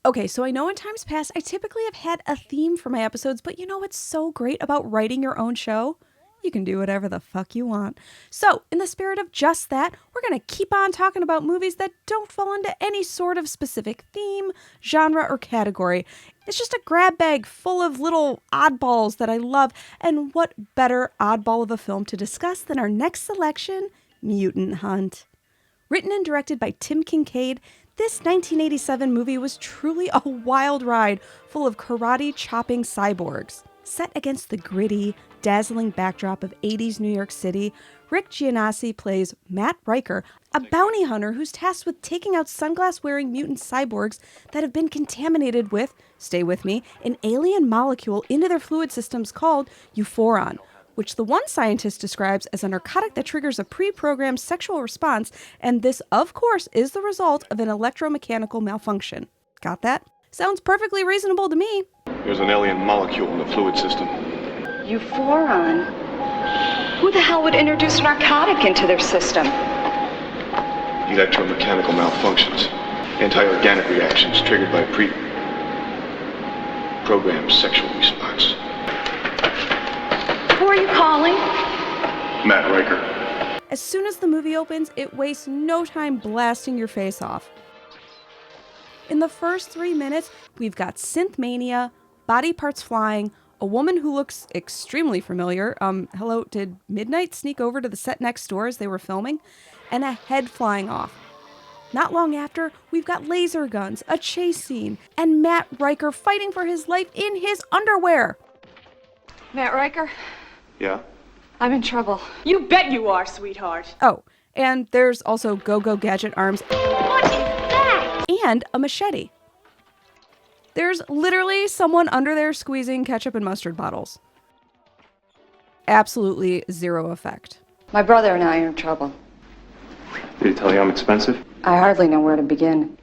Okay, so I know in times past, I typically have had a theme for my episodes, but you know what's so great about writing your own show? You can do whatever the fuck you want. So, in the spirit of just that, we're going to keep on talking about movies that don't fall into any sort of specific theme, genre, or category. It's just a grab bag full of little oddballs that I love, and what better oddball of a film to discuss than our next selection, Mutant Hunt. Written and directed by Tim Kincaid, this 1987 movie was truly a wild ride full of karate-chopping cyborgs. Set against the gritty, dazzling backdrop of 80s New York City, Rick Gianassi plays Matt Riker, a bounty hunter who's tasked with taking out sunglass-wearing mutant cyborgs that have been contaminated with, stay with me, an alien molecule into their fluid systems called euphoron, which the one scientist describes as a narcotic that triggers a pre-programmed sexual response, and this, of course, is the result of an electromechanical malfunction. Got that? Sounds perfectly reasonable to me. There's an alien molecule in the fluid system. Euphoron? Who the hell would introduce a narcotic into their system? Electromechanical malfunctions. Anti-organic reactions triggered by pre-programmed sexual response. Who are you calling? Matt Riker. As soon as the movie opens, it wastes no time blasting your face off. In the first 3 minutes, we've got synth mania, body parts flying, a woman who looks extremely familiar. Hello, did Midnight sneak over to the set next door as they were filming? And a head flying off. Not long after, we've got laser guns, a chase scene, and Matt Riker fighting for his life in his underwear. Matt Riker? Yeah? I'm in trouble. You bet you are, sweetheart. Oh, and there's also go-go gadget arms. What is that? And a machete. There's literally someone under there squeezing ketchup and mustard bottles. Absolutely zero effect. My brother and I are in trouble. Did he tell you I'm expensive? I hardly know where to begin.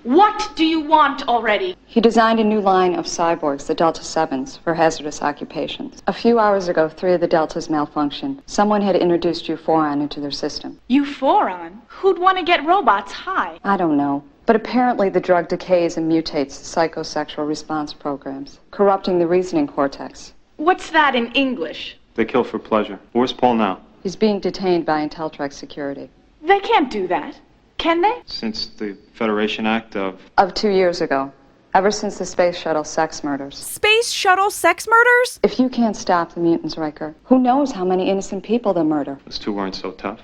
What do you want already? He designed a new line of cyborgs, the Delta 7s, for hazardous occupations. A few hours ago, 3 of the Deltas malfunctioned. Someone had introduced euphoron into their system. Euphoron? Who'd want to get robots high? I don't know. But apparently the drug decays and mutates psychosexual response programs, corrupting the reasoning cortex. What's that in English? They kill for pleasure. Where's Paul now? He's being detained by Inteltrex Security. They can't do that. Can they? Since the Federation Act of 2 years ago. Ever since the Space Shuttle sex murders. Space Shuttle sex murders? If you can't stop the mutants, Riker, who knows how many innocent people they'll murder? Those two weren't so tough.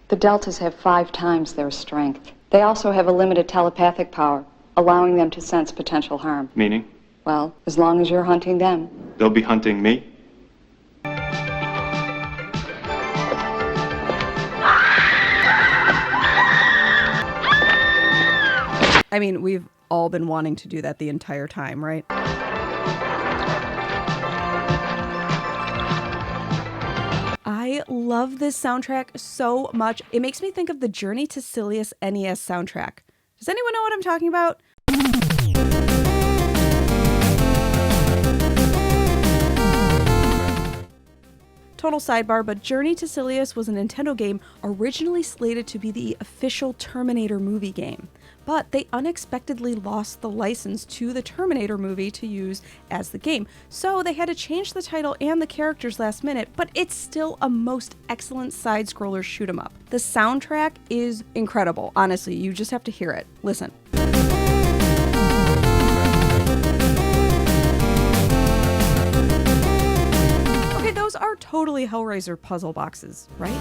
The Deltas have 5 times their strength. They also have a limited telepathic power, allowing them to sense potential harm. Meaning? Well, as long as you're hunting them. They'll be hunting me? I mean, we've all been wanting to do that the entire time, right? I love this soundtrack so much. It makes me think of the Journey to Silius NES soundtrack. Does anyone know what I'm talking about? Total sidebar, but Journey to Silius was a Nintendo game originally slated to be the official Terminator movie game. But they unexpectedly lost the license to the Terminator movie to use as the game. So they had to change the title and the characters last minute, but it's still a most excellent side-scroller shoot 'em up. The soundtrack is incredible. Honestly, you just have to hear it. Listen. Okay, those are totally Hellraiser puzzle boxes, right?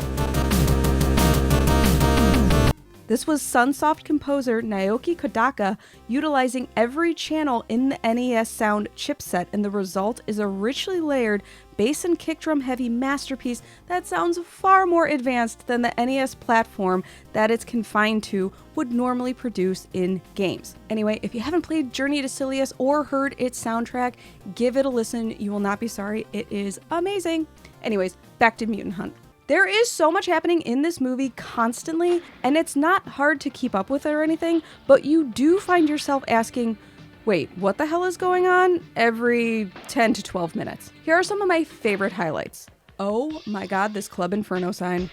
This was Sunsoft composer Naoki Kodaka utilizing every channel in the NES sound chipset, and the result is a richly layered bass and kick drum heavy masterpiece that sounds far more advanced than the NES platform that it's confined to would normally produce in games. Anyway, if you haven't played Journey to Silius or heard its soundtrack, give it a listen. You will not be sorry. It is amazing. Anyways, back to Mutant Hunt. There is so much happening in this movie constantly, and it's not hard to keep up with it or anything, but you do find yourself asking, wait, what the hell is going on? Every 10 to 12 minutes. Here are some of my favorite highlights. Oh my god, this Club Inferno sign.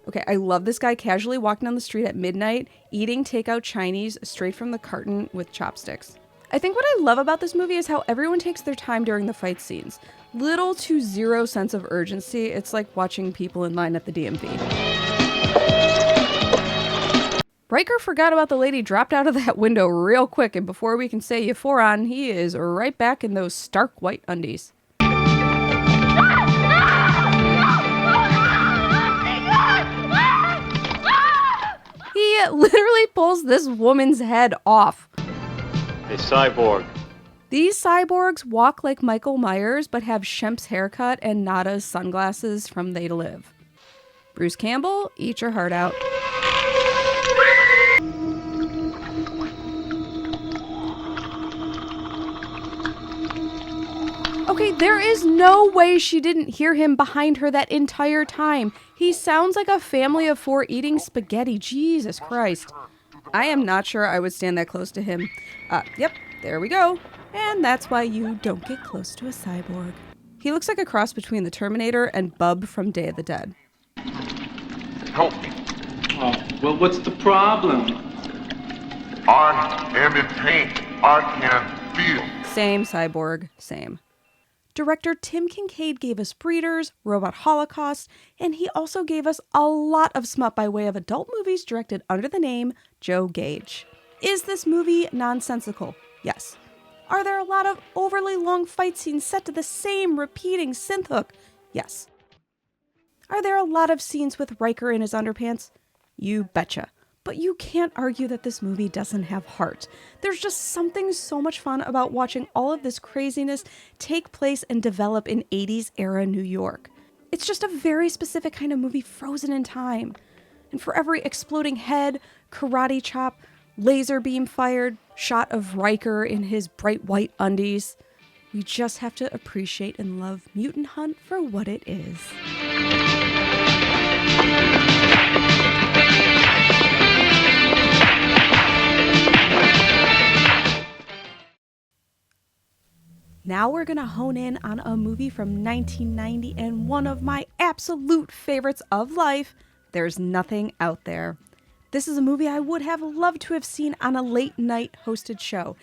Okay, I love this guy casually walking down the street at midnight, eating takeout Chinese straight from the carton with chopsticks. I think what I love about this movie is how everyone takes their time during the fight scenes. Little to zero sense of urgency. It's like watching people in line at the DMV. Riker forgot about the lady dropped out of that window real quick, and before we can say Euphoron, he is right back in those stark white undies. He literally pulls this woman's head off. A cyborg. These cyborgs walk like Michael Myers, but have Shemp's haircut and Nada's sunglasses from They Live. Bruce Campbell, eat your heart out. Okay, there is no way she didn't hear him behind her that entire time. He sounds like a family of four eating spaghetti. Jesus Christ. I am not sure I would stand that close to him. Yep, there we go. And that's why you don't get close to a cyborg. He looks like a cross between the Terminator and Bub from Day of the Dead. Help me. Oh, well, what's the problem? I am in pain. I can feel. Same, cyborg, same. Director Tim Kincaid gave us Breeders, Robot Holocaust, and he also gave us a lot of smut by way of adult movies directed under the name Joe Gage. Is this movie nonsensical? Yes. Are there a lot of overly long fight scenes set to the same repeating synth hook? Yes. Are there a lot of scenes with Riker in his underpants? You betcha. But you can't argue that this movie doesn't have heart. There's just something so much fun about watching all of this craziness take place and develop in 80s era New York. It's just a very specific kind of movie frozen in time. And for every exploding head, karate chop, laser beam fired, shot of Riker in his bright white undies, we just have to appreciate and love Mutant Hunt for what it is. Now we're gonna hone in on a movie from 1990 and one of my absolute favorites of life, There's Nothing Out There. This is a movie I would have loved to have seen on a late night hosted show.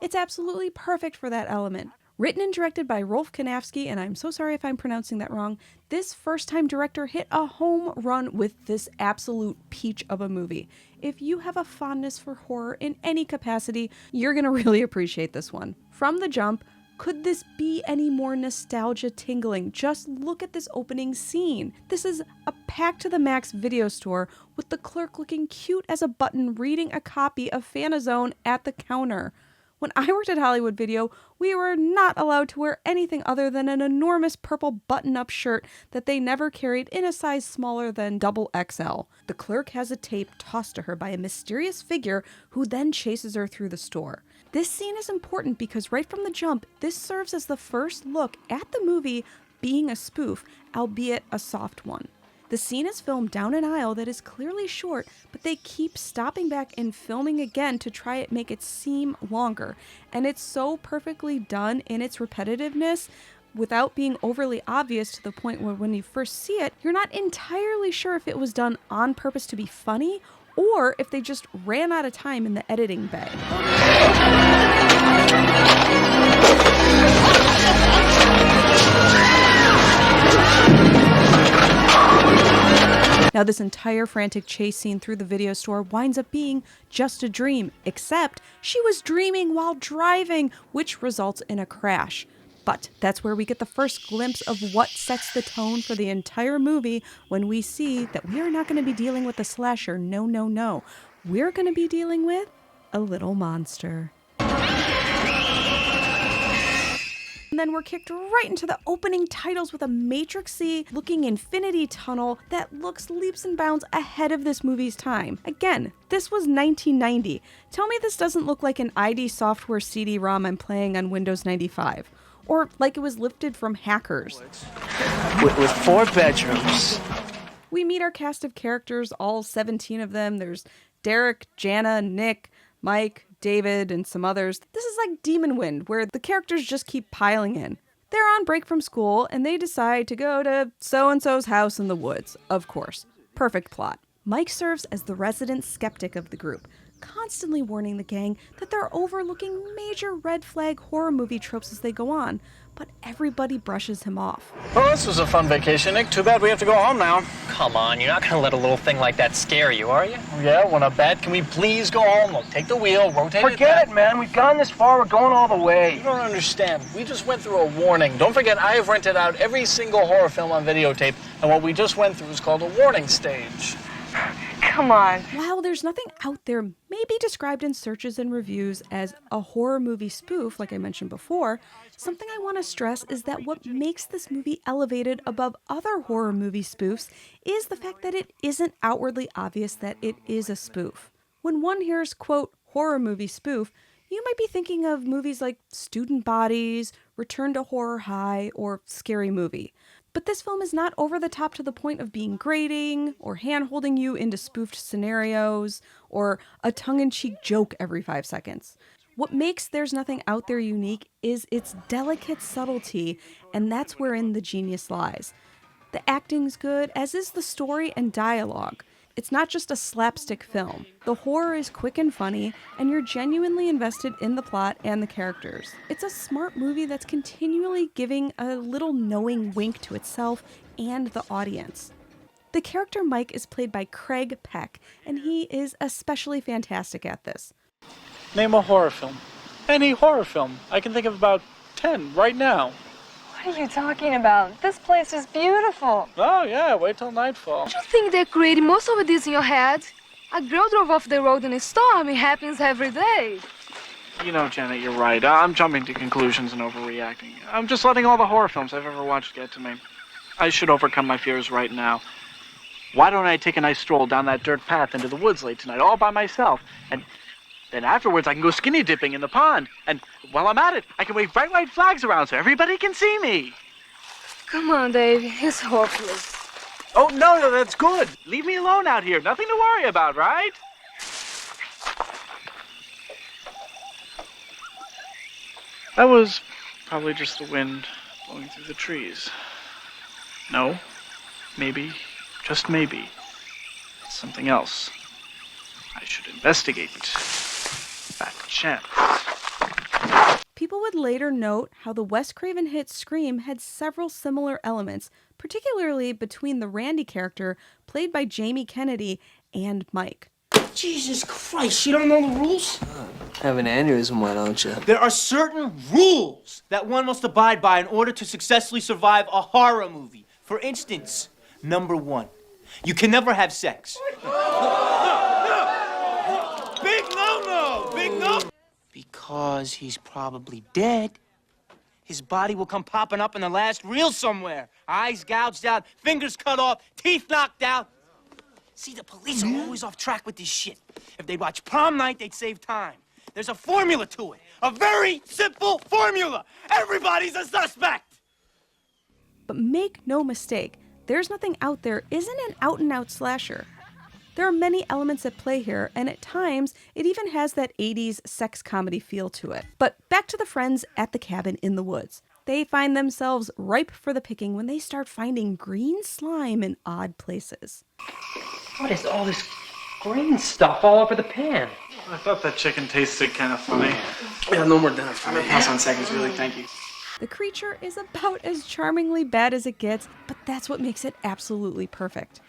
It's absolutely perfect for that element. Written and directed by Rolf Kanafsky, and I'm so sorry if I'm pronouncing that wrong, this first-time director hit a home run with this absolute peach of a movie. If you have a fondness for horror in any capacity, you're gonna really appreciate this one. From the jump, could this be any more nostalgia tingling? Just look at this opening scene. This is a packed to the max video store with the clerk looking cute as a button reading a copy of Fanazone at the counter. When I worked at Hollywood Video, we were not allowed to wear anything other than an enormous purple button-up shirt that they never carried in a size smaller than XXL. The clerk has a tape tossed to her by a mysterious figure who then chases her through the store. This scene is important because right from the jump, this serves as the first look at the movie being a spoof, albeit a soft one. The scene is filmed down an aisle that is clearly short, but they keep stopping back and filming again to try and make it seem longer. And it's so perfectly done in its repetitiveness without being overly obvious to the point where when you first see it, you're not entirely sure if it was done on purpose to be funny or if they just ran out of time in the editing bay. Now, this entire frantic chase scene through the video store winds up being just a dream, except she was dreaming while driving, which results in a crash. But that's where we get the first glimpse of what sets the tone for the entire movie when we see that we are not going to be dealing with a slasher. No, no, no. We're going to be dealing with a little monster. And then we're kicked right into the opening titles with a Matrix-y looking infinity tunnel that looks leaps and bounds ahead of this movie's time. Again, this was 1990. Tell me this doesn't look like an ID Software CD-ROM I'm playing on Windows 95. Or like it was lifted from Hackers. With 4 bedrooms. We meet our cast of characters, all 17 of them. There's Derek, Jana, Nick, Mike, David, and some others. This is like Demon Wind, where the characters just keep piling in. They're on break from school, and they decide to go to so-and-so's house in the woods. Of course. Perfect plot. Mike serves as the resident skeptic of the group, constantly warning the gang that they're overlooking major red flag horror movie tropes as they go on, but everybody brushes him off. Well, this was a fun vacation, Nick. Too bad we have to go home now. Come on, you're not gonna let a little thing like that scare you, are you? Yeah, wanna bet? Can we please go home? Look, take the wheel, rotate it. Forget it, man. We've gone this far. We're going all the way. You don't understand. We just went through a warning. Don't forget, I have rented out every single horror film on videotape, and what we just went through is called a warning stage. Come on. While there's nothing out there maybe described in searches and reviews as a horror movie spoof, like I mentioned before, something I want to stress is that what makes this movie elevated above other horror movie spoofs is the fact that it isn't outwardly obvious that it is a spoof. When one hears, quote, horror movie spoof, you might be thinking of movies like Student Bodies, Return to Horror High, or Scary Movie. But this film is not over the top to the point of being grating, or hand-holding you into spoofed scenarios, or a tongue-in-cheek joke every 5 seconds. What makes There's Nothing Out There unique is its delicate subtlety, and that's wherein the genius lies. The acting's good, as is the story and dialogue. It's not just a slapstick film. The horror is quick and funny, and you're genuinely invested in the plot and the characters. It's a smart movie that's continually giving a little knowing wink to itself and the audience. The character Mike is played by Craig Peck, and he is especially fantastic at this. Name a horror film. Any horror film. I can think of about 10 right now. What are you talking about? This place is beautiful. Oh, yeah, wait till nightfall. Don't you think they're creating most of this in your head? A girl drove off the road in a storm. It happens every day. You know, Janet, you're right. I'm jumping to conclusions and overreacting. I'm just letting all the horror films I've ever watched get to me. I should overcome my fears right now. Why don't I take a nice stroll down that dirt path into the woods late tonight, all by myself? And then afterwards, I can go skinny dipping in the pond. And while I'm at it, I can wave bright white flags around so everybody can see me. Come on, Dave. It's hopeless. Oh, no, that's good. Leave me alone out here. Nothing to worry about, right? That was probably just the wind blowing through the trees. No, maybe, just maybe, it's something else. I should investigate. Fat chance. People would later note how the Wes Craven hit Scream had several similar elements, particularly between the Randy character, played by Jamie Kennedy, and Mike. Jesus Christ, you don't know the rules? Have an aneurysm, why don't you? There are certain rules that one must abide by in order to successfully survive a horror movie. For instance, number 1, you can never have sex. Big no-no! Big no! Because Because he's probably dead. His body will come popping up in the last reel somewhere. Eyes gouged out, fingers cut off, teeth knocked out. See, the police are always off track with this shit. If they'd watch Prom Night, they'd save time. There's a formula to it. A very simple formula. Everybody's a suspect. But make no mistake, There's Nothing Out There isn't an out-and-out slasher. There are many elements at play here, and at times, it even has that 80s sex comedy feel to it. But back to the friends at the cabin in the woods. They find themselves ripe for the picking when they start finding green slime in odd places. What is all this green stuff all over the pan? I thought that chicken tasted kind of funny. Yeah, no more dinner for me. Pass on seconds, really, thank you. The creature is about as charmingly bad as it gets, but that's what makes it absolutely perfect.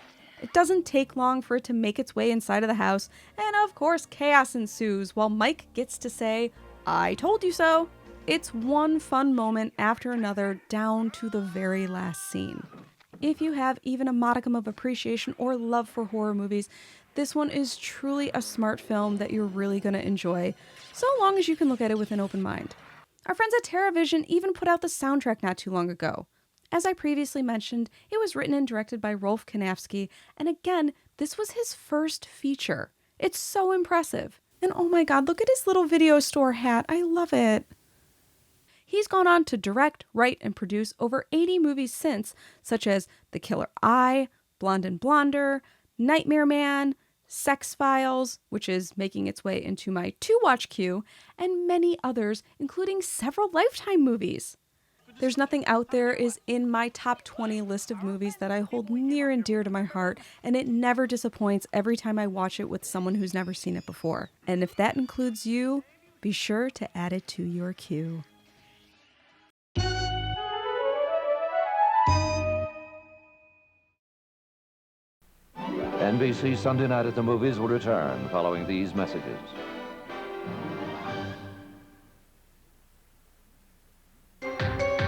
It doesn't take long for it to make its way inside of the house, and of course chaos ensues while Mike gets to say, "I told you so." It's one fun moment after another down to the very last scene. If you have even a modicum of appreciation or love for horror movies, this one is truly a smart film that you're really going to enjoy, so long as you can look at it with an open mind. Our friends at TerraVision even put out the soundtrack not too long ago. As I previously mentioned, it was written and directed by Rolf Kanafsky, and again, this was his first feature. It's so impressive. And oh my god, look at his little video store hat. I love it. He's gone on to direct, write, and produce over 80 movies since, such as The Killer Eye, Blonde and Blonder, Nightmare Man, Sex Files, which is making its way into my to-watch queue, and many others, including several Lifetime movies. There's Nothing Out There is in my top 20 list of movies that I hold near and dear to my heart, and it never disappoints every time I watch it with someone who's never seen it before. And if that includes you, be sure to add it to your queue. NBC Sunday Night at the Movies will return following these messages.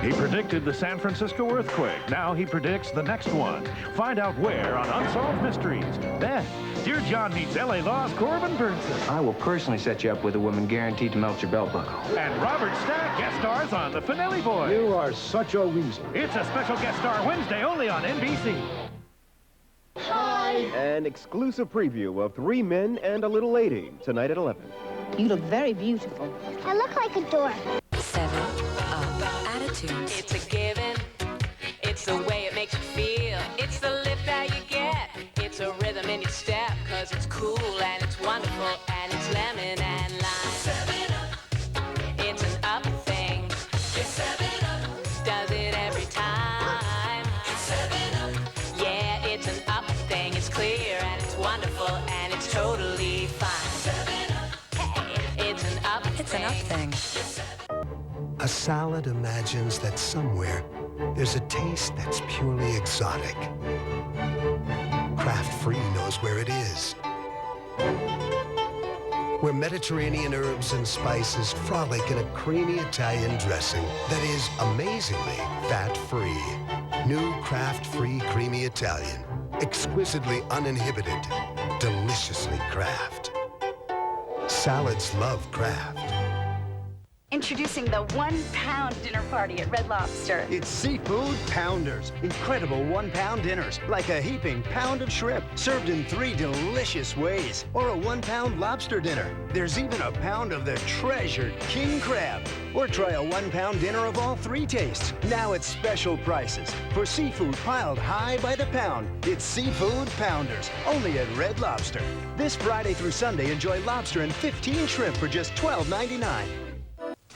He predicted the San Francisco earthquake. Now he predicts the next one. Find out where on Unsolved Mysteries. Then, Dear John meets L.A. Law's Corbin Burnson. I will personally set you up with a woman guaranteed to melt your belt buckle. And Robert Stack guest stars on The Finelli Boys. You are such a weasel. It's a special guest star Wednesday only on NBC. Hi! An exclusive preview of Three Men and a Little Lady, tonight at 11. You look very beautiful. I look like a dork. 7 Up Attitudes. It's a given. It's the way it makes you feel. It's the lift that you get. It's a rhythm in your step. Cause it's cool and it's wonderful and it's lemon and lime. 7 Up. It's an up thing. It's 7 Up. Does it every time. It's 7 Up. Yeah, it's an up thing. It's clear and it's wonderful and it's totally fine. 7 Up. Hey, it's an up thing. It's an up thing. A salad imagines that somewhere there's a taste that's purely exotic. Craft Free knows where it is. Where Mediterranean herbs and spices frolic in a creamy Italian dressing that is amazingly fat-free. New Craft Free Creamy Italian. Exquisitely uninhibited. Deliciously Kraft. Salads love Kraft. Introducing the 1 pound dinner party at Red Lobster. It's Seafood Pounders. Incredible 1 pound dinners, like a heaping pound of shrimp, served in 3 delicious ways. Or a 1 pound lobster dinner. There's even a pound of the treasured king crab. Or try a 1 pound dinner of all 3 tastes. Now at special prices. For seafood piled high by the pound, it's Seafood Pounders, only at Red Lobster. This Friday through Sunday, enjoy lobster and 15 shrimp for just $12.99.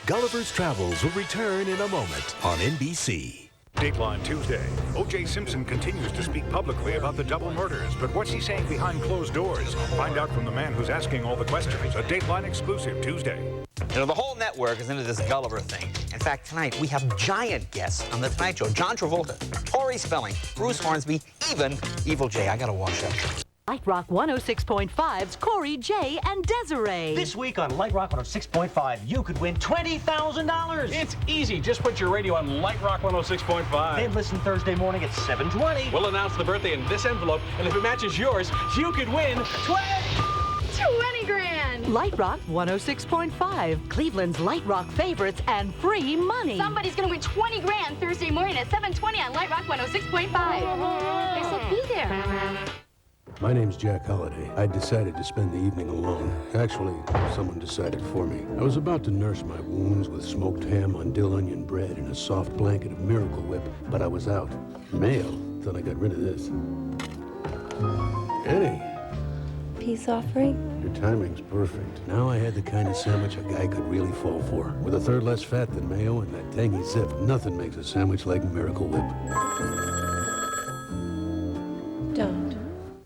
Gulliver's Travels will return in a moment on NBC. Dateline Tuesday. O.J. Simpson continues to speak publicly about the double murders, but what's he saying behind closed doors? Find out from the man who's asking all the questions. A Dateline exclusive Tuesday. You know, the whole network is into this Gulliver thing. In fact, tonight we have giant guests on The Tonight Show. John Travolta, Tori Spelling, Bruce Hornsby, even Evil Jay. I gotta wash up. Light Rock 106.5's Corey, Jay, and Desiree. This week on Light Rock 106.5, you could win $20,000. It's easy. Just put your radio on Light Rock 106.5. Then listen Thursday morning at 7:20. We'll announce the birthday in this envelope, and if it matches yours, you could win 20 grand! Light Rock 106.5, Cleveland's Light Rock favorites and free money. Somebody's gonna win 20 grand Thursday morning at 7:20 on Light Rock 106.5. They said be there. My name's Jack Holliday. I decided to spend the evening alone. Actually, someone decided for me. I was about to nurse my wounds with smoked ham on dill onion bread and a soft blanket of Miracle Whip, but I was out. Mail. Thought I got rid of this. Annie. Peace offering? Your timing's perfect. Now I had the kind of sandwich a guy could really fall for. With a third less fat than mayo and that tangy zip, nothing makes a sandwich like Miracle Whip. Don't.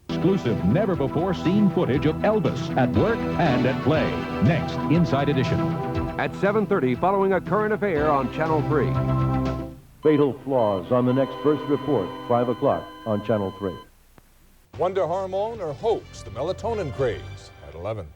Exclusive, never-before-seen footage of Elvis at work and at play. Next, Inside Edition. At 7:30, following a current affair on Channel 3. Fatal Flaws on the next First Report, 5 o'clock on Channel 3. Wonder Hormone or Hoax, the melatonin craze at 11.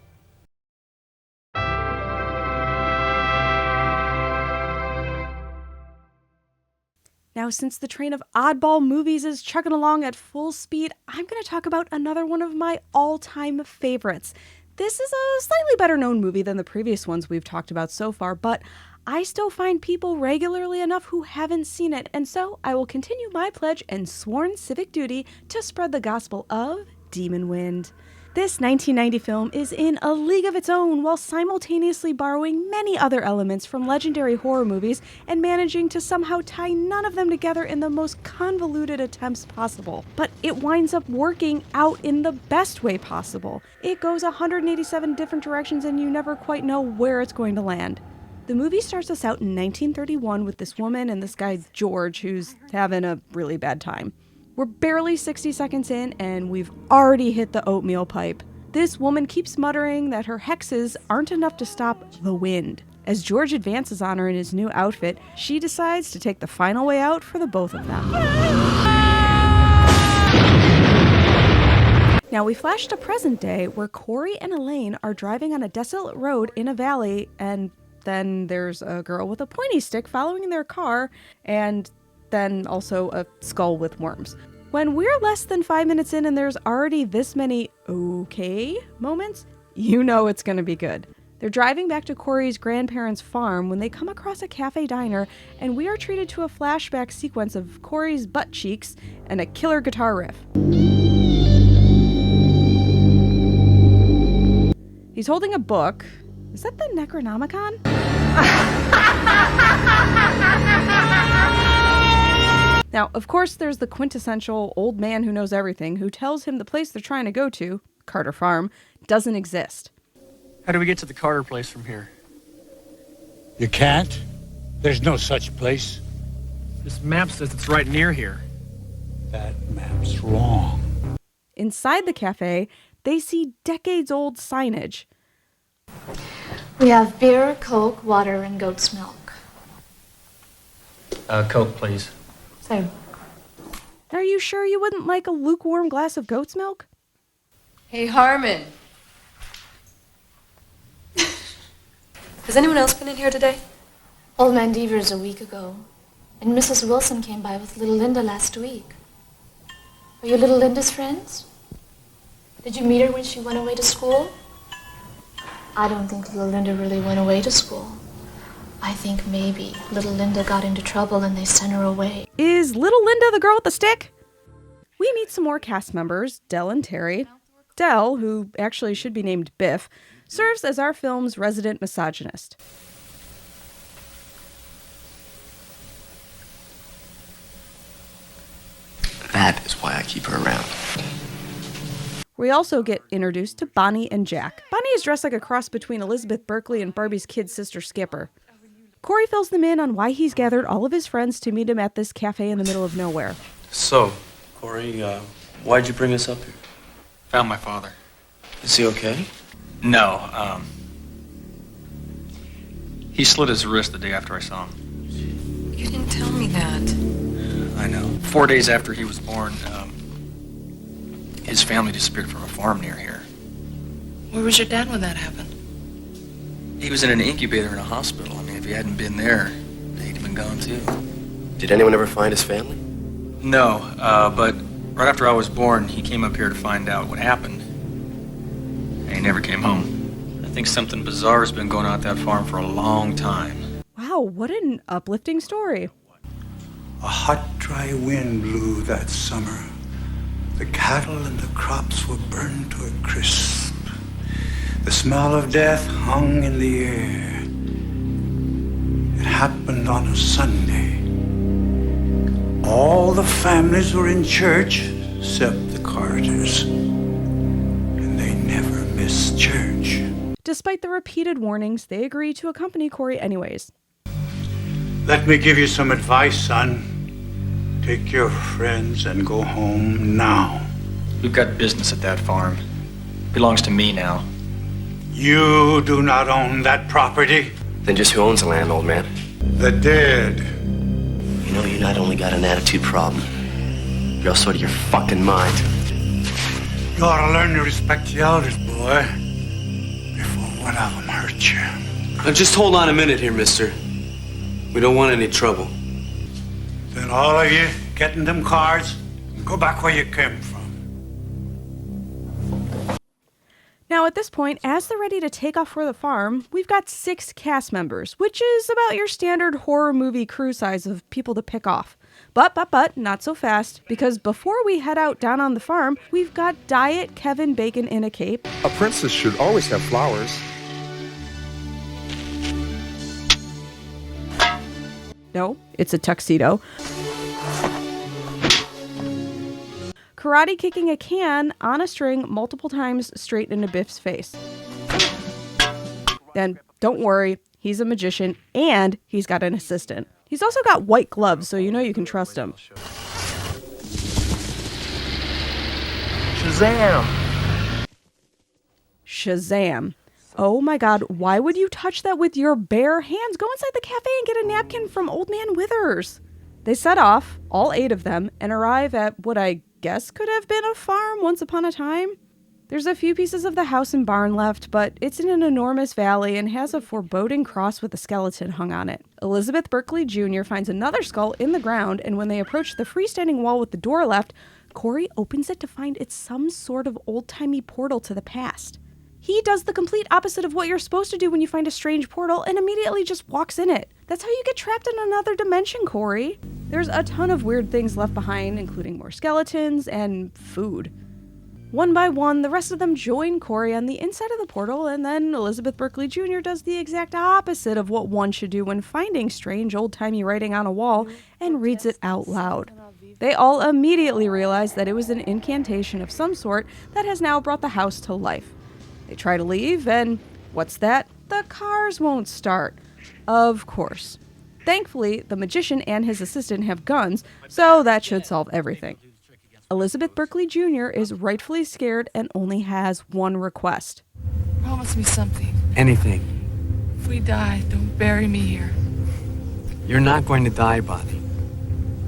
Now, since the train of oddball movies is chugging along at full speed, I'm going to talk about another one of my all-time favorites. This is a slightly better known movie than the previous ones we've talked about so far, but I still find people regularly enough who haven't seen it, and so I will continue my pledge and sworn civic duty to spread the gospel of Demon Wind. This 1990 film is in a league of its own while simultaneously borrowing many other elements from legendary horror movies and managing to somehow tie none of them together in the most convoluted attempts possible. But it winds up working out in the best way possible. It goes 187 different directions and you never quite know where it's going to land. The movie starts us out in 1931 with this woman and this guy George who's having a really bad time. We're barely 60 seconds in, and we've already hit the oatmeal pipe. This woman keeps muttering that her hexes aren't enough to stop the wind. As George advances on her in his new outfit, she decides to take the final way out for the both of them. Now we flash to present day, where Corey and Elaine are driving on a desolate road in a valley, and then there's a girl with a pointy stick following their car, and then also a skull with worms. When we're less than 5 minutes in and there's already this many okay moments, you know it's gonna be good. They're driving back to Corey's grandparents' farm when they come across a cafe diner, and we are treated to a flashback sequence of Corey's butt cheeks and a killer guitar riff. He's holding a book. Is that the Necronomicon? Now, of course, there's the quintessential old man who knows everything, who tells him the place they're trying to go to, Carter Farm, doesn't exist. How do we get to the Carter place from here? You can't. There's no such place. This map says it's right near here. That map's wrong. Inside the cafe, they see decades-old signage. We have beer, Coke, water, and goat's milk. Coke, please. So, are you sure you wouldn't like a lukewarm glass of goat's milk? Hey, Harmon. Has anyone else been in here today? Old Man Devers a week ago, and Mrs. Wilson came by with little Linda last week. Are you little Linda's friends? Did you meet her when she went away to school? I don't think little Linda really went away to school. I think maybe little Linda got into trouble and they sent her away. Is little Linda the girl with the stick? We meet some more cast members, Del and Terry. Del, who actually should be named Biff, serves as our film's resident misogynist. That is why I keep her around. We also get introduced to Bonnie and Jack. Bonnie is dressed like a cross between Elizabeth Berkley and Barbie's kid sister Skipper. Corey fills them in on why he's gathered all of his friends to meet him at this cafe in the middle of nowhere. So, Corey, why'd you bring us up here? Found my father. Is he okay? No, he slit his wrist the day after I saw him. You didn't tell me that. I know. 4 days after he was born, his family disappeared from a farm near here. Where was your dad when that happened? He was in an incubator in a hospital. I mean, if he hadn't been there, he'd have been gone too. Did anyone ever find his family? No, but right after I was born, he came up here to find out what happened. and he never came home. I think something bizarre has been going on at that farm for a long time. Wow, what an uplifting story. A hot, dry wind blew that summer. The cattle and the crops were burned to a crisp. The smell of death hung in the air. It happened on a Sunday. All the families were in church except the Carters. And they never missed church. Despite the repeated warnings, they agree to accompany Corey anyways. Let me give you some advice, son. Take your friends and go home now. We've got business at that farm. Belongs to me now. You do not own that property. Then just who owns the land, old man? The dead. You know, you not only got an attitude problem, you're also out of your fucking mind. You ought to learn to respect the elders, boy, before one of them hurt you. Now just hold on a minute here, mister. We don't want any trouble. Then all of you get in them cars and go back where you came from. Now, at this point, as they're ready to take off for the farm, we've got 6 cast members, which is about your standard horror movie crew size of people to pick off. But, not so fast, because before we head out down on the farm, we've got Diet Kevin Bacon in a cape. A princess should always have flowers. No, it's a tuxedo. Karate kicking a can on a string multiple times straight into Biff's face. Then, don't worry, he's a magician and he's got an assistant. He's also got white gloves, so you know you can trust him. Shazam! Shazam. Oh my god, why would you touch that with your bare hands? Go inside the cafe and get a napkin from Old Man Withers. They set off, all 8 of them, and arrive at what I guess could have been a farm once upon a time. There's a few pieces of the house and barn left, but it's in an enormous valley and has a foreboding cross with a skeleton hung on it. Elizabeth Berkley Jr. finds another skull in the ground, and when they approach the freestanding wall with the door left, Corey opens it to find it's some sort of old-timey portal to the past. He does the complete opposite of what you're supposed to do when you find a strange portal and immediately just walks in it. That's how you get trapped in another dimension, Corey. There's a ton of weird things left behind, including more skeletons and food. One by one, the rest of them join Corey on the inside of the portal, and then Elizabeth Berkley Jr. does the exact opposite of what one should do when finding strange old-timey writing on a wall and reads it out loud. They all immediately realize that it was an incantation of some sort that has now brought the house to life. They try to leave, and what's that? The cars won't start. Of course. Thankfully, the magician and his assistant have guns, so that should solve everything. Elizabeth Berkley Jr. is rightfully scared and only has one request. Promise me something. Anything. If we die, don't bury me here. You're not going to die, Bonnie.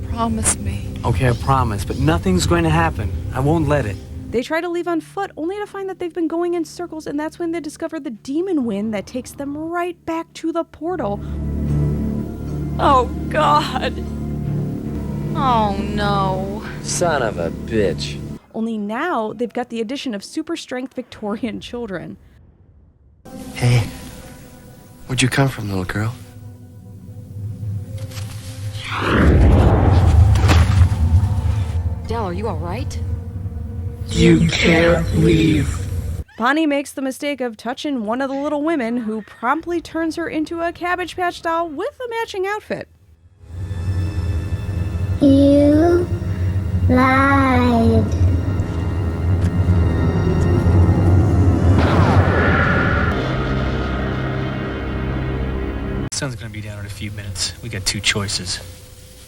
Promise me. Okay, I promise, but nothing's going to happen. I won't let it. They try to leave on foot, only to find that they've been going in circles, and that's when they discover the demon wind that takes them right back to the portal. Oh, God. Oh, no. Son of a bitch. Only now, they've got the addition of super strength Victorian children. Hey, where'd you come from, little girl? Dell, are you all right? You can't leave. Bonnie makes the mistake of touching one of the little women, who promptly turns her into a Cabbage Patch doll with a matching outfit. You lied. Sun's gonna be down in a few minutes. We got 2 choices.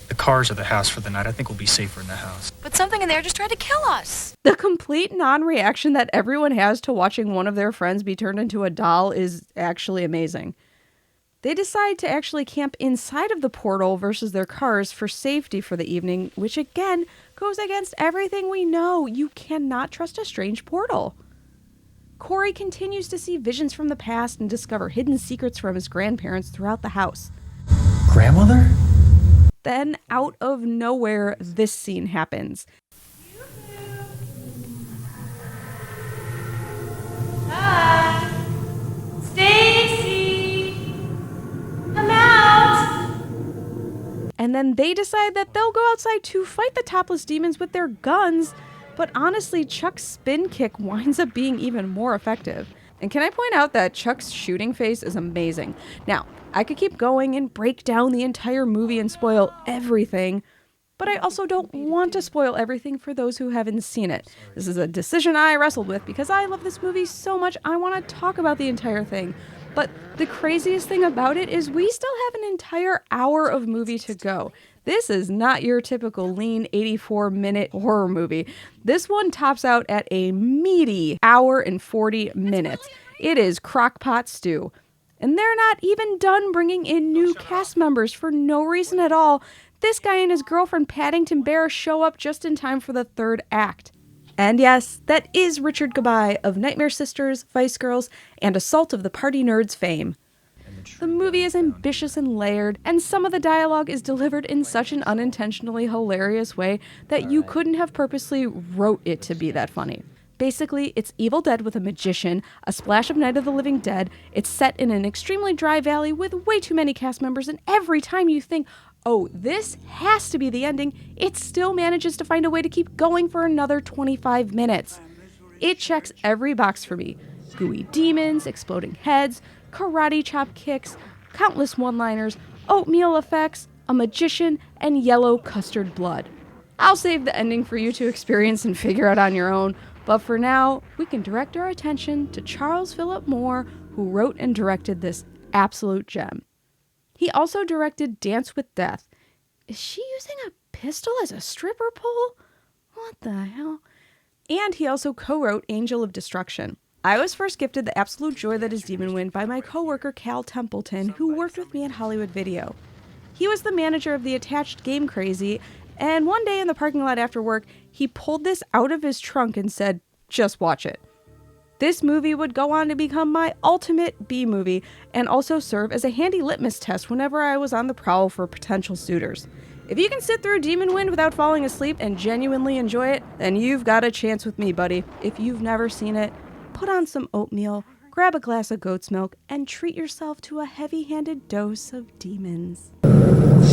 The cars or the house for the night. I think we'll be safer in the house. But something in there just tried to kill us. The complete non-reaction that everyone has to watching one of their friends be turned into a doll is actually amazing. They decide to actually camp inside of the portal versus their cars for safety for the evening, which again goes against everything we know. You cannot trust a strange portal. Corey continues to see visions from the past and discover hidden secrets from his grandparents throughout the house. Grandmother? Then, out of nowhere, this scene happens. Ah! and then they decide that they'll go outside to fight the topless demons with their guns, but honestly, Chuck's spin kick winds up being even more effective. And can I point out that Chuck's shooting face is amazing? Now, I could keep going and break down the entire movie and spoil everything, but I also don't want to spoil everything for those who haven't seen it. This is a decision I wrestled with because I love this movie so much I want to talk about the entire thing. But the craziest thing about it is we still have an entire hour of movie to go. This is not your typical lean 84-minute horror movie. This one tops out at a meaty hour and 40 minutes. It is crockpot stew. And they're not even done bringing in new cast members for no reason at all. This guy and his girlfriend Paddington Bear show up just in time for the third act. And yes, that is Richard Gabai of Nightmare Sisters, Vice Girls, and Assault of the Party Nerds fame. The movie is ambitious and layered, and some of the dialogue is delivered in such an unintentionally hilarious way that you couldn't have purposely wrote it to be that funny. Basically, it's Evil Dead with a magician, a splash of Night of the Living Dead, it's set in an extremely dry valley with way too many cast members, and every time you think, oh, this has to be the ending, it still manages to find a way to keep going for another 25 minutes. It checks every box for me. Gooey demons, exploding heads, karate chop kicks, countless one-liners, oatmeal effects, a magician, and yellow custard blood. I'll save the ending for you to experience and figure out on your own, but for now, we can direct our attention to Charles Philip Moore, who wrote and directed this absolute gem. He also directed Dance with Death. Is she using a pistol as a stripper pole? What the hell? And he also co-wrote Angel of Destruction. I was first gifted the absolute joy that is Demon Wind by my coworker Cal Templeton, who worked with me at Hollywood Video. He was the manager of the attached Game Crazy, and one day in the parking lot after work, he pulled this out of his trunk and said, "Just watch it." This movie would go on to become my ultimate B-movie and also serve as a handy litmus test whenever I was on the prowl for potential suitors. If you can sit through Demon Wind without falling asleep and genuinely enjoy it, then you've got a chance with me, buddy. If you've never seen it, put on some oatmeal, grab a glass of goat's milk, and treat yourself to a heavy-handed dose of demons.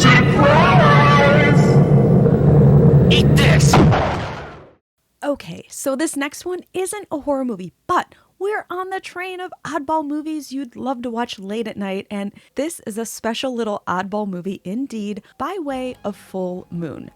Surprise! Eat this! Okay, so this next one isn't a horror movie, but we're on the train of oddball movies you'd love to watch late at night, and this is a special little oddball movie indeed, by way of Full Moon.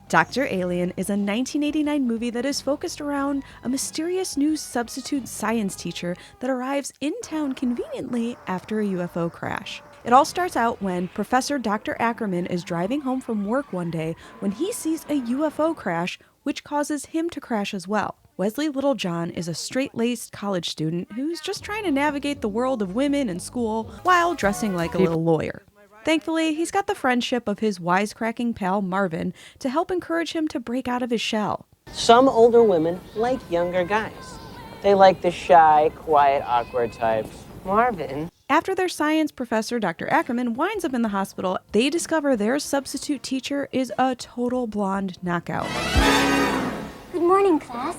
Dr. Alien is a 1989 movie that is focused around a mysterious new substitute science teacher that arrives in town conveniently after a UFO crash. It all starts out when Professor Dr. Ackerman is driving home from work one day when he sees a UFO crash, which causes him to crash as well. Wesley Littlejohn is a straight-laced college student who's just trying to navigate the world of women and school while dressing like a little lawyer. Thankfully, he's got the friendship of his wisecracking pal Marvin to help encourage him to break out of his shell. Some older women like younger guys. They like the shy, quiet, awkward types. Marvin. After their science professor, Dr. Ackerman, winds up in the hospital, they discover their substitute teacher is a total blonde knockout. Good morning, class.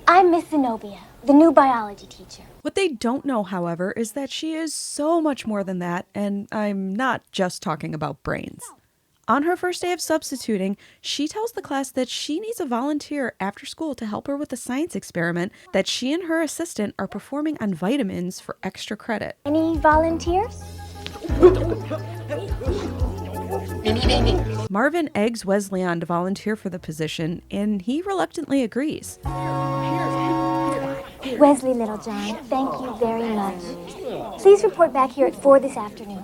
I'm Miss Zenobia, the new biology teacher. What they don't know, however, is that she is so much more than that, and I'm not just talking about brains. On her first day of substituting, she tells the class that she needs a volunteer after school to help her with a science experiment that she and her assistant are performing on vitamins for extra credit. Any volunteers? Marvin eggs Wesley on to volunteer for the position, and he reluctantly agrees. Wesley Littlejohn, thank you very much. Please report back here at 4 this afternoon.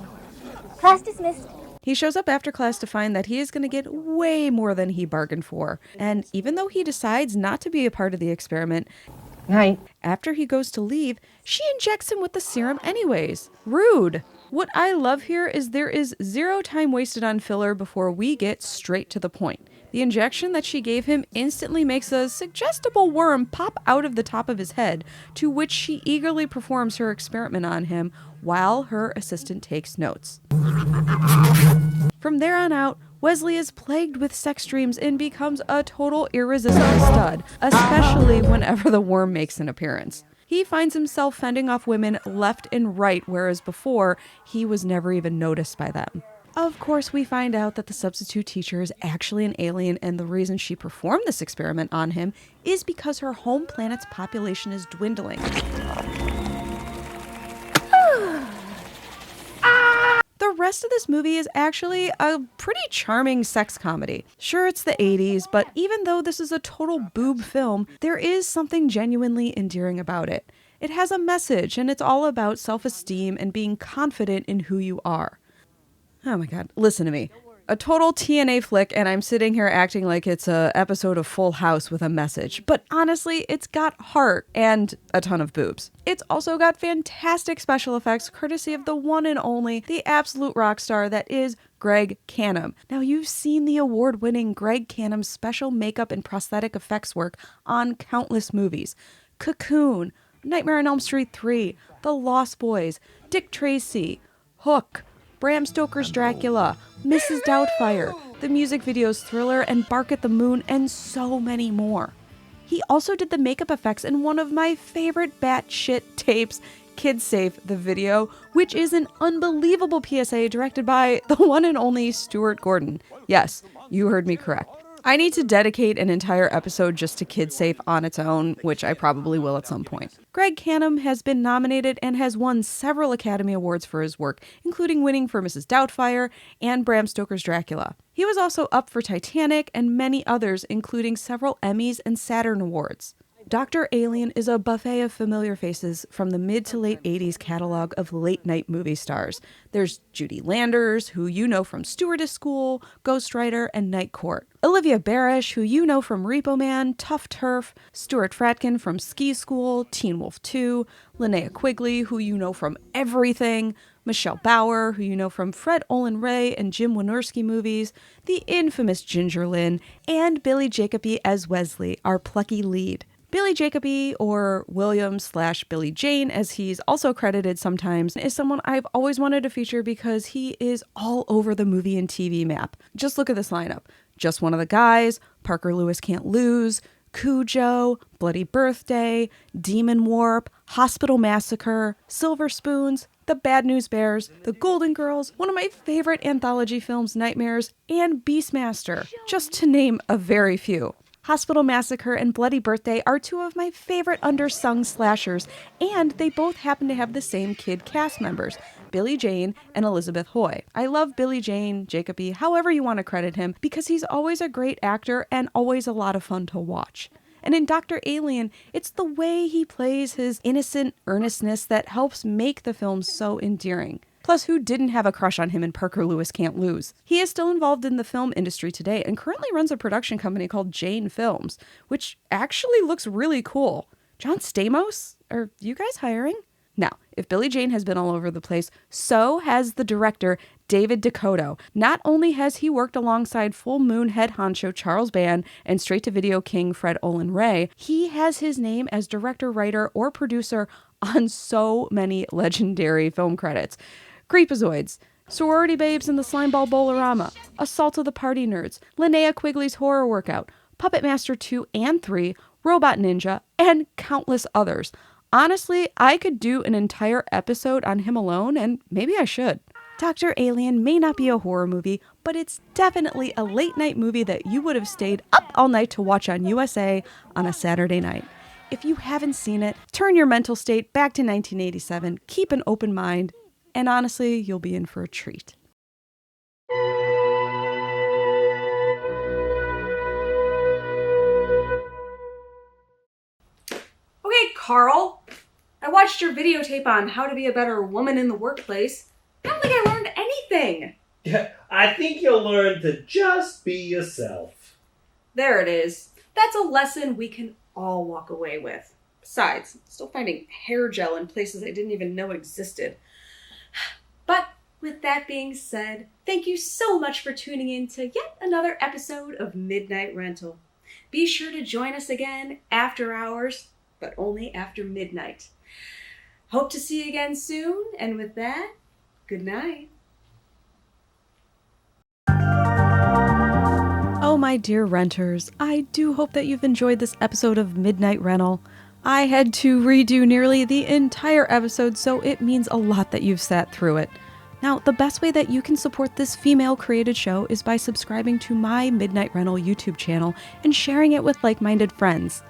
Class dismissed. He shows up after class to find that he is going to get way more than he bargained for. And even though he decides not to be a part of the experiment, after he goes to leave, she injects him with the serum anyways. Rude. What I love here is there is zero time wasted on filler before we get straight to the point. The injection that she gave him instantly makes a suggestible worm pop out of the top of his head, to which she eagerly performs her experiment on him while her assistant takes notes. From there on out, Wesley is plagued with sex dreams and becomes a total irresistible stud, especially whenever the worm makes an appearance. He finds himself fending off women left and right, whereas before, he was never even noticed by them. Of course, we find out that the substitute teacher is actually an alien, and the reason she performed this experiment on him is because her home planet's population is dwindling. The rest of this movie is actually a pretty charming sex comedy. Sure, it's the 80s, but even though this is a total boob film, there is something genuinely endearing about it. It has a message, and it's all about self-esteem and being confident in who you are. Oh my god, listen to me. A total TNA flick, and I'm sitting here acting like it's an episode of Full House with a message. But honestly, it's got heart and a ton of boobs. It's also got fantastic special effects, courtesy of the one and only, the absolute rock star that is Greg Cannom. Now, you've seen the award-winning Greg Cannom's special makeup and prosthetic effects work on countless movies. Cocoon, Nightmare on Elm Street 3, The Lost Boys, Dick Tracy, Hook, Bram Stoker's Dracula, Mrs. Doubtfire, the music videos Thriller and Bark at the Moon, and so many more. He also did the makeup effects in one of my favorite batshit tapes, Kid Safe, the video, which is an unbelievable PSA directed by the one and only Stuart Gordon. Yes, you heard me correct. I need to dedicate an entire episode just to Kid Safe on its own, which I probably will at some point. Greg Cannom has been nominated and has won several Academy Awards for his work, including winning for Mrs. Doubtfire and Bram Stoker's Dracula. He was also up for Titanic and many others, including several Emmys and Saturn Awards. Dr. Alien is a buffet of familiar faces from the mid to late 80s catalog of late-night movie stars. There's Judy Landers, who you know from Stewardess School, Ghost Rider, and Night Court. Olivia Barish, who you know from Repo Man, Tough Turf, Stuart Fratkin from Ski School, Teen Wolf 2, Linnea Quigley, who you know from everything, Michelle Bauer, who you know from Fred Olen Ray and Jim Wynorski movies, the infamous Ginger Lynn, and Billy Jacoby as Wesley, our plucky lead. Billy Jacoby, or William/Billy Jane, as he's also credited sometimes, is someone I've always wanted to feature because he is all over the movie and TV map. Just look at this lineup. Just One of the Guys, Parker Lewis Can't Lose, Cujo, Bloody Birthday, Demon Warp, Hospital Massacre, Silver Spoons, The Bad News Bears, The Golden Girls, one of my favorite anthology films, Nightmares, and Beastmaster, just to name a very few. Hospital Massacre and Bloody Birthday are two of my favorite undersung slashers, and they both happen to have the same kid cast members, Billy Jane and Elizabeth Hoy. I love Billy Jane, Jacoby, however you want to credit him, because he's always a great actor and always a lot of fun to watch. And in Dr. Alien, it's the way he plays his innocent earnestness that helps make the film so endearing. Plus, who didn't have a crush on him in Parker Lewis Can't Lose? He is still involved in the film industry today and currently runs a production company called Jane Films, which actually looks really cool. John Stamos? Are you guys hiring? Now, if Billy Jane has been all over the place, so has the director, David Dakota. Not only has he worked alongside Full Moon head honcho Charles Band and straight-to-video king Fred Olen Ray, he has his name as director, writer, or producer on so many legendary film credits. Creepazoids, Sorority Babes in the Slimeball Bowl-orama, Assault of the Party Nerds, Linnea Quigley's Horror Workout, Puppet Master 2 and 3, Robot Ninja, and countless others. Honestly, I could do an entire episode on him alone, and maybe I should. Dr. Alien may not be a horror movie, but it's definitely a late-night movie that you would have stayed up all night to watch on USA on a Saturday night. If you haven't seen it, turn your mental state back to 1987, keep an open mind, and honestly, you'll be in for a treat. Okay, Carl. I watched your videotape on how to be a better woman in the workplace. I don't think I learned anything. Yeah, I think you'll learn to just be yourself. There it is. That's a lesson we can all walk away with. Besides, still finding hair gel in places I didn't even know existed. But with that being said, thank you so much for tuning in to yet another episode of Midnight Rental. Be sure to join us again after hours, but only after midnight. Hope to see you again soon, and with that, good night. Oh, my dear renters, I do hope that you've enjoyed this episode of Midnight Rental. I had to redo nearly the entire episode, so it means a lot that you've sat through it. Now, the best way that you can support this female-created show is by subscribing to my Midnight Rental YouTube channel and sharing it with like-minded friends.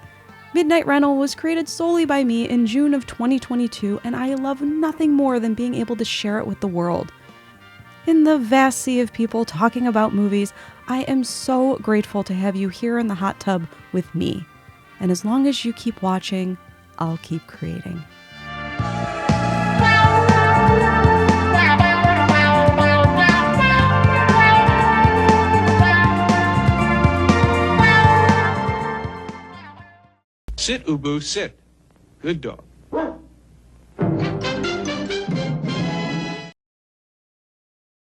Midnight Rental was created solely by me in June of 2022, and I love nothing more than being able to share it with the world. In the vast sea of people talking about movies, I am so grateful to have you here in the hot tub with me. And as long as you keep watching, I'll keep creating. Sit, Ubu, sit. Good dog.